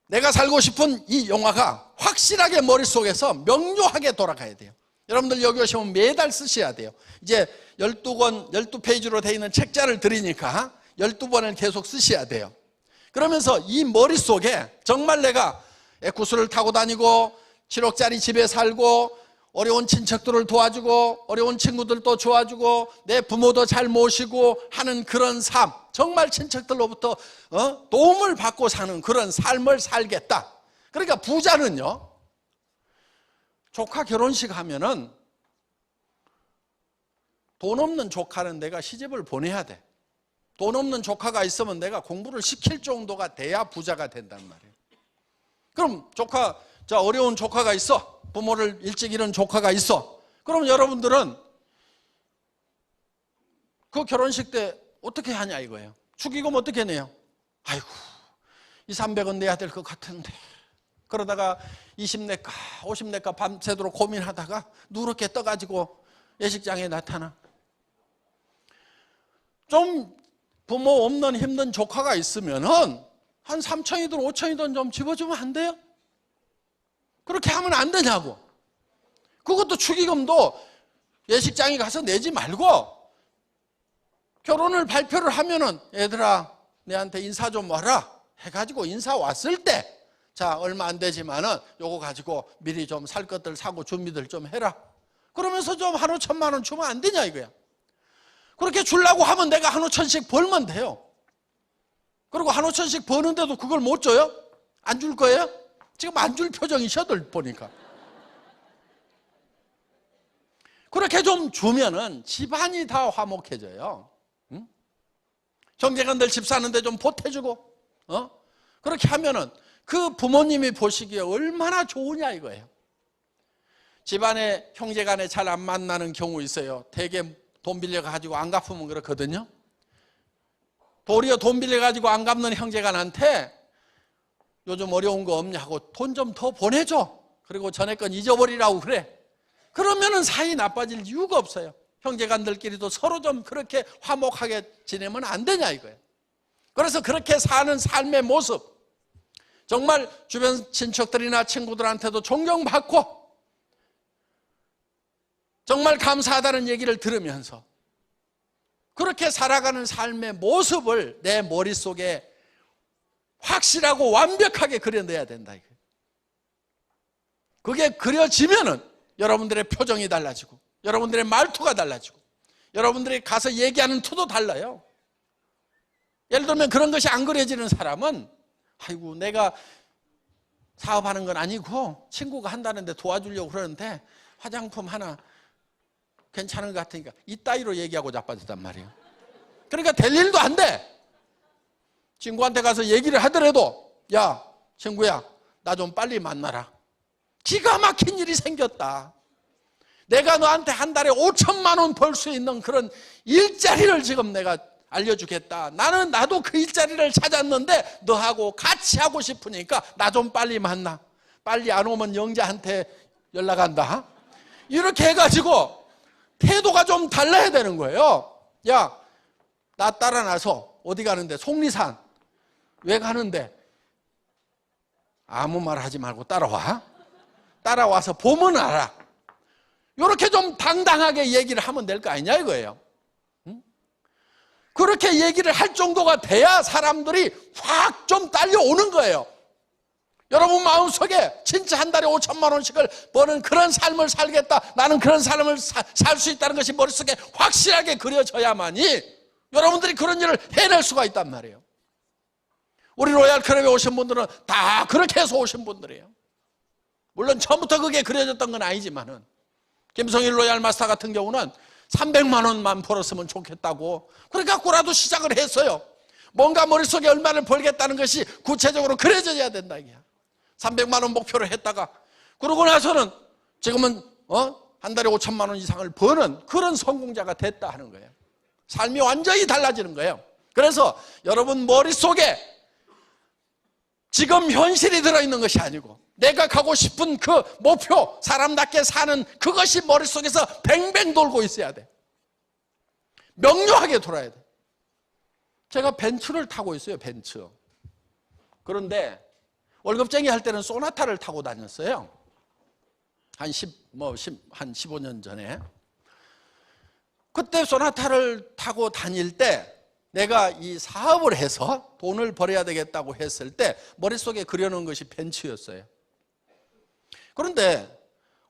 내가 살고 싶은 이 영화가 확실하게 머릿속에서 명료하게 돌아가야 돼요. 여러분들 여기 오시면 매달 쓰셔야 돼요. 이제 12권, 12페이지로 되어 있는 책자를 드리니까 12번을 계속 쓰셔야 돼요. 그러면서 이 머릿속에 정말 내가 에쿠스를 타고 다니고 7억짜리 집에 살고 어려운 친척들을 도와주고 어려운 친구들도 도와주고 내 부모도 잘 모시고 하는 그런 삶, 정말 친척들로부터 도움을 받고 사는 그런 삶을 살겠다. 그러니까 부자는요, 조카 결혼식 하면은 돈 없는 조카는 내가 시집을 보내야 돼. 돈 없는 조카가 있으면 내가 공부를 시킬 정도가 돼야 부자가 된단 말이에요. 그럼 어려운 조카가 있어. 부모를 일찍 잃은 조카가 있어. 그럼 여러분들은 그 결혼식 때 어떻게 하냐 이거예요. 축의금 어떻게 내요? 아이고, 200~300원 내야 될 것 같은데. 그러다가 20 낼까 50 낼까 밤새도록 고민하다가 누렇게 떠가지고 예식장에 나타나. 좀 부모 없는 힘든 조카가 있으면은 한 3천이든 5천이든 좀 집어주면 안 돼요? 그렇게 하면 안 되냐고. 그것도 축의금도 예식장에 가서 내지 말고 결혼을 발표를 하면은 얘들아 내한테 인사 좀 와라 해가지고 인사 왔을 때 자 얼마 안 되지만은 요거 가지고 미리 좀 살 것들 사고 준비들 좀 해라. 그러면서 좀 한우 1,000만 원 주면 안 되냐 이거야. 그렇게 주려고 하면 내가 한우 1,000씩 벌면 돼요. 그리고 한우 1,000씩 버는데도 그걸 못 줘요? 안 줄 거예요? 지금 안 줄 표정이셔들 보니까. 그렇게 좀 주면은 집안이 다 화목해져요. 응? 형제간들 집 사는데 좀 보태주고, 그렇게 하면은 그 부모님이 보시기에 얼마나 좋으냐 이거예요. 집안에 형제간에 잘 안 만나는 경우 있어요. 대개 돈 빌려가지고 안 갚으면 그렇거든요. 도리어 돈 빌려가지고 안 갚는 형제간한테 요즘 어려운 거 없냐고 돈 좀 더 보내줘. 그리고 전에 건 잊어버리라고 그래. 그러면은 사이 나빠질 이유가 없어요. 형제간들끼리도 서로 좀 그렇게 화목하게 지내면 안 되냐 이거예요. 그래서 그렇게 사는 삶의 모습, 정말 주변 친척들이나 친구들한테도 존경받고 정말 감사하다는 얘기를 들으면서 그렇게 살아가는 삶의 모습을 내 머릿속에 확실하고 완벽하게 그려내야 된다 이거예요. 그게 그려지면은 여러분들의 표정이 달라지고 여러분들의 말투가 달라지고 여러분들이 가서 얘기하는 투도 달라요. 예를 들면 그런 것이 안 그려지는 사람은 아이고 내가 사업하는 건 아니고 친구가 한다는데 도와주려고 그러는데 화장품 하나 괜찮은 것 같으니까 이따위로 얘기하고 자빠졌단 말이에요. 그러니까 될 일도 안 돼. 친구한테 가서 얘기를 하더라도 야 친구야 나 좀 빨리 만나라. 기가 막힌 일이 생겼다. 내가 너한테 한 달에 5천만 원 벌 수 있는 그런 일자리를 지금 내가 알려주겠다. 나도 그 일자리를 찾았는데 너하고 같이 하고 싶으니까 나 좀 빨리 만나. 빨리 안 오면 영자한테 연락한다. 이렇게 해가지고 태도가 좀 달라야 되는 거예요. 야, 나 따라 나서 어디 가는데? 속리산. 왜 가는데? 아무 말 하지 말고 따라와. 따라와서 보면 알아. 이렇게 좀 당당하게 얘기를 하면 될 거 아니냐 이거예요. 응? 그렇게 얘기를 할 정도가 돼야 사람들이 확 좀 딸려오는 거예요. 여러분 마음속에 진짜 한 달에 5천만 원씩을 버는 그런 삶을 살겠다. 나는 그런 삶을 살 수 있다는 것이 머릿속에 확실하게 그려져야만이 여러분들이 그런 일을 해낼 수가 있단 말이에요. 우리 로얄 클럽에 오신 분들은 다 그렇게 해서 오신 분들이에요. 물론 처음부터 그게 그려졌던 건 아니지만은 김성일 로얄 마스터 같은 경우는 300만 원만 벌었으면 좋겠다고 그래갖고라도 시작을 했어요. 뭔가 머릿속에 얼마를 벌겠다는 것이 구체적으로 그려져야 된다 이게야. 300만 원 목표로 했다가 그러고 나서는 지금은 한 달에 5천만 원 이상을 버는 그런 성공자가 됐다 하는 거예요. 삶이 완전히 달라지는 거예요. 그래서 여러분 머릿속에 지금 현실이 들어있는 것이 아니고 내가 가고 싶은 그 목표, 사람답게 사는 그것이 머릿속에서 뱅뱅 돌고 있어야 돼. 명료하게 돌아야 돼. 제가 벤츠를 타고 있어요. 벤츠. 그런데 월급쟁이 할 때는 소나타를 타고 다녔어요. 한 15년 전에. 그때 소나타를 타고 다닐 때 내가 이 사업을 해서 돈을 벌어야 되겠다고 했을 때 머릿속에 그려놓은 것이 벤츠였어요. 그런데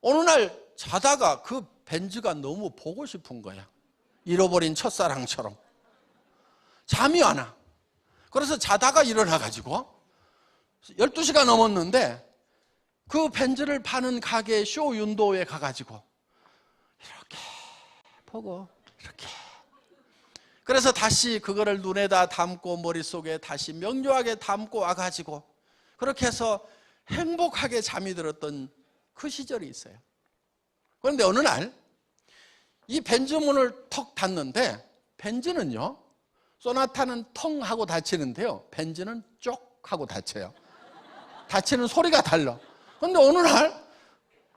어느 날 자다가 그 벤츠가 너무 보고 싶은 거야. 잃어버린 첫사랑처럼. 잠이 안 와. 그래서 자다가 일어나가지고 12시가 넘었는데 그 벤츠를 파는 가게 쇼윈도우에 가가지고 이렇게 보고 이렇게, 그래서 다시 그거를 눈에다 담고 머릿속에 다시 명료하게 담고 와가지고 그렇게 해서 행복하게 잠이 들었던 그 시절이 있어요. 그런데 어느 날 이 벤츠 문을 턱 닫는데, 벤츠는요 소나타는 텅 하고 닫히는데요 벤츠는 쪽 하고 닫혀요. 닫히는 소리가 달라. 그런데 어느 날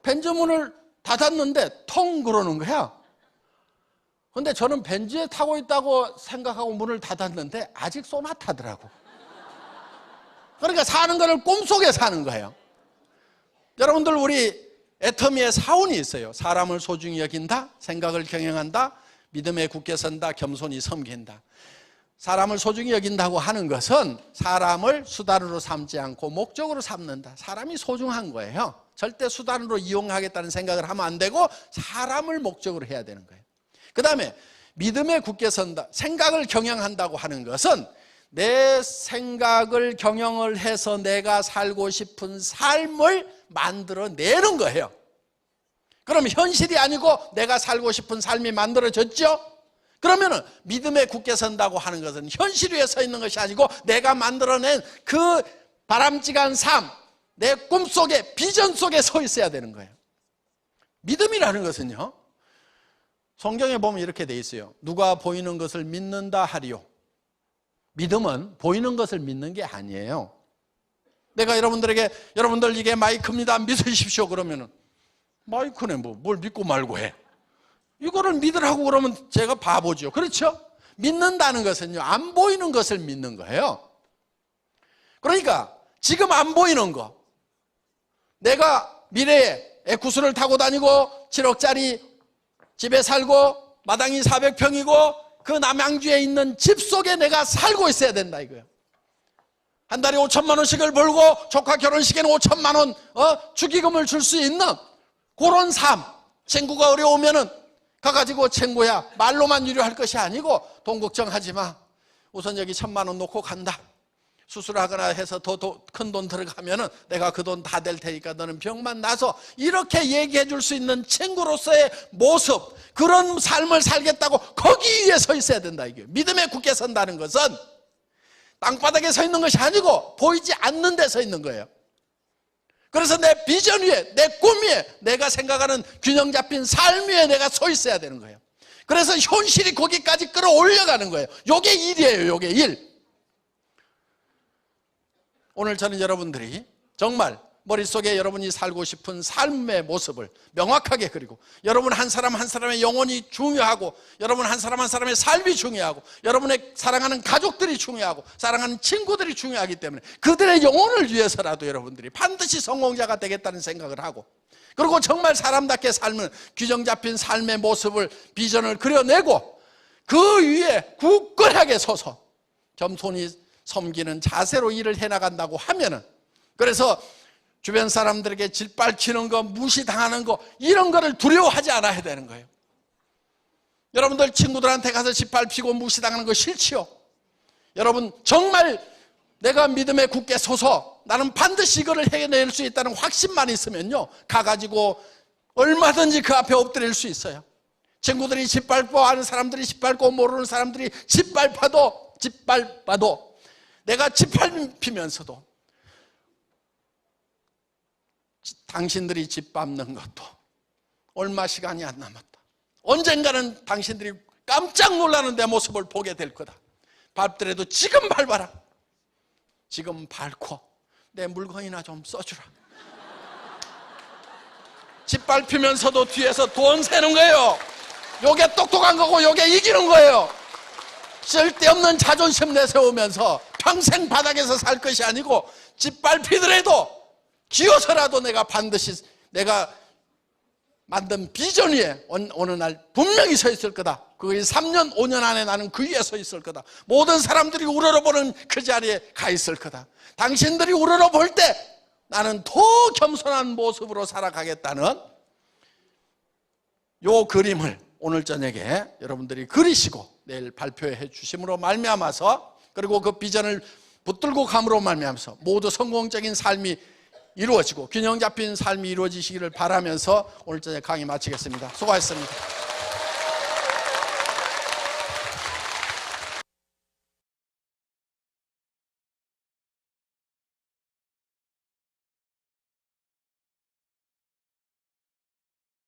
벤츠 문을 닫았는데 텅 그러는 거야. 근데 저는 벤츠에 타고 있다고 생각하고 문을 닫았는데 아직 소나타더라고. 그러니까 사는 거를 꿈속에 사는 거예요. 여러분들, 우리 애터미의 사원이 있어요. 사람을 소중히 여긴다, 생각을 경영한다, 믿음에 굳게 선다, 겸손히 섬긴다. 사람을 소중히 여긴다고 하는 것은 사람을 수단으로 삼지 않고 목적으로 삼는다. 사람이 소중한 거예요. 절대 수단으로 이용하겠다는 생각을 하면 안 되고 사람을 목적으로 해야 되는 거예요. 그 다음에 믿음에 굳게 선다, 생각을 경영한다고 하는 것은 내 생각을 경영을 해서 내가 살고 싶은 삶을 만들어내는 거예요. 그럼 현실이 아니고 내가 살고 싶은 삶이 만들어졌죠? 그러면은 믿음에 굳게 선다고 하는 것은 현실 위에 서 있는 것이 아니고 내가 만들어낸 그 바람직한 삶, 내 꿈속에, 비전 속에 서 있어야 되는 거예요. 믿음이라는 것은요, 성경에 보면 이렇게 돼 있어요. 누가 보이는 것을 믿는다 하리요. 믿음은 보이는 것을 믿는 게 아니에요. 내가 여러분들에게 여러분들 이게 마이크입니다, 믿으십시오 그러면은 마이크네 뭘 믿고 말고 해. 이거를 믿으라고 그러면 제가 바보죠. 그렇죠? 믿는다는 것은요, 안 보이는 것을 믿는 거예요. 그러니까 지금 안 보이는 거, 내가 미래에 에쿠스를 타고 다니고 7억짜리 집에 살고 마당이 400평이고 그 남양주에 있는 집 속에 내가 살고 있어야 된다 이거예요. 한 달에 5천만 원씩을 벌고 조카 결혼식에는 5천만 원 축의금을 줄 수 있는 그런 삶. 친구가 어려우면은 가가지고 친구야 말로만 유료할 것이 아니고 돈 걱정하지 마, 우선 여기 1,000만 원 놓고 간다, 수술하거나 해서 더 큰 돈 들어가면은 내가 그 돈 다 될 테니까 너는 병만 나서, 이렇게 얘기해 줄 수 있는 친구로서의 모습, 그런 삶을 살겠다고 거기 위에 서 있어야 된다 이게. 믿음에 굳게 선다는 것은 땅바닥에 서 있는 것이 아니고 보이지 않는 데 서 있는 거예요. 그래서 내 비전 위에, 내 꿈 위에, 내가 생각하는 균형 잡힌 삶 위에 내가 서 있어야 되는 거예요. 그래서 현실이 거기까지 끌어올려가는 거예요. 요게 일이에요. 요게 일. 오늘 저는 여러분들이 정말 머릿속에 여러분이 살고 싶은 삶의 모습을 명확하게 그리고, 여러분 한 사람 한 사람의 영혼이 중요하고, 여러분 한 사람 한 사람의 삶이 중요하고, 여러분의 사랑하는 가족들이 중요하고, 사랑하는 친구들이 중요하기 때문에 그들의 영혼을 위해서라도 여러분들이 반드시 성공자가 되겠다는 생각을 하고, 그리고 정말 사람답게 삶은 규정 잡힌 삶의 모습을, 비전을 그려내고 그 위에 굳건하게 서서 겸손히 섬기는 자세로 일을 해나간다고 하면은, 그래서 주변 사람들에게 짓밟히는 거, 무시당하는 거, 이런 거를 두려워하지 않아야 되는 거예요. 여러분들 친구들한테 가서 짓밟히고 무시당하는 거 싫지요? 여러분 정말 내가 믿음에 굳게 서서 나는 반드시 이거를 해낼 수 있다는 확신만 있으면요, 가가지고 얼마든지 그 앞에 엎드릴 수 있어요. 친구들이 짓밟고, 아는 사람들이 짓밟고, 모르는 사람들이 짓밟아도 내가 짓밟히면서도 당신들이 짓밟는 것도 얼마 시간이 안 남았다. 언젠가는 당신들이 깜짝 놀라는 내 모습을 보게 될 거다. 밟더라도 지금 밟아라. 지금 밟고 내 물건이나 좀 써주라. 짓밟히면서도 뒤에서 돈 세는 거예요. 요게 똑똑한 거고 요게 이기는 거예요. 쓸데없는 자존심 내세우면서 평생 바닥에서 살 것이 아니고, 짓밟히더라도 기어서라도 내가 반드시 내가 만든 비전 위에 어느 날 분명히 서 있을 거다. 그게 3년 5년 안에 나는 그 위에 서 있을 거다. 모든 사람들이 우러러보는 그 자리에 가 있을 거다. 당신들이 우러러볼 때 나는 더 겸손한 모습으로 살아가겠다는 요 그림을 오늘 저녁에 여러분들이 그리시고 내일 발표해 주심으로 말미암아서, 그리고 그 비전을 붙들고 감으로 말미암아서 모두 성공적인 삶이 이루어지고 균형 잡힌 삶이 이루어지시기를 바라면서 오늘 저녁 강의 마치겠습니다. 수고하셨습니다.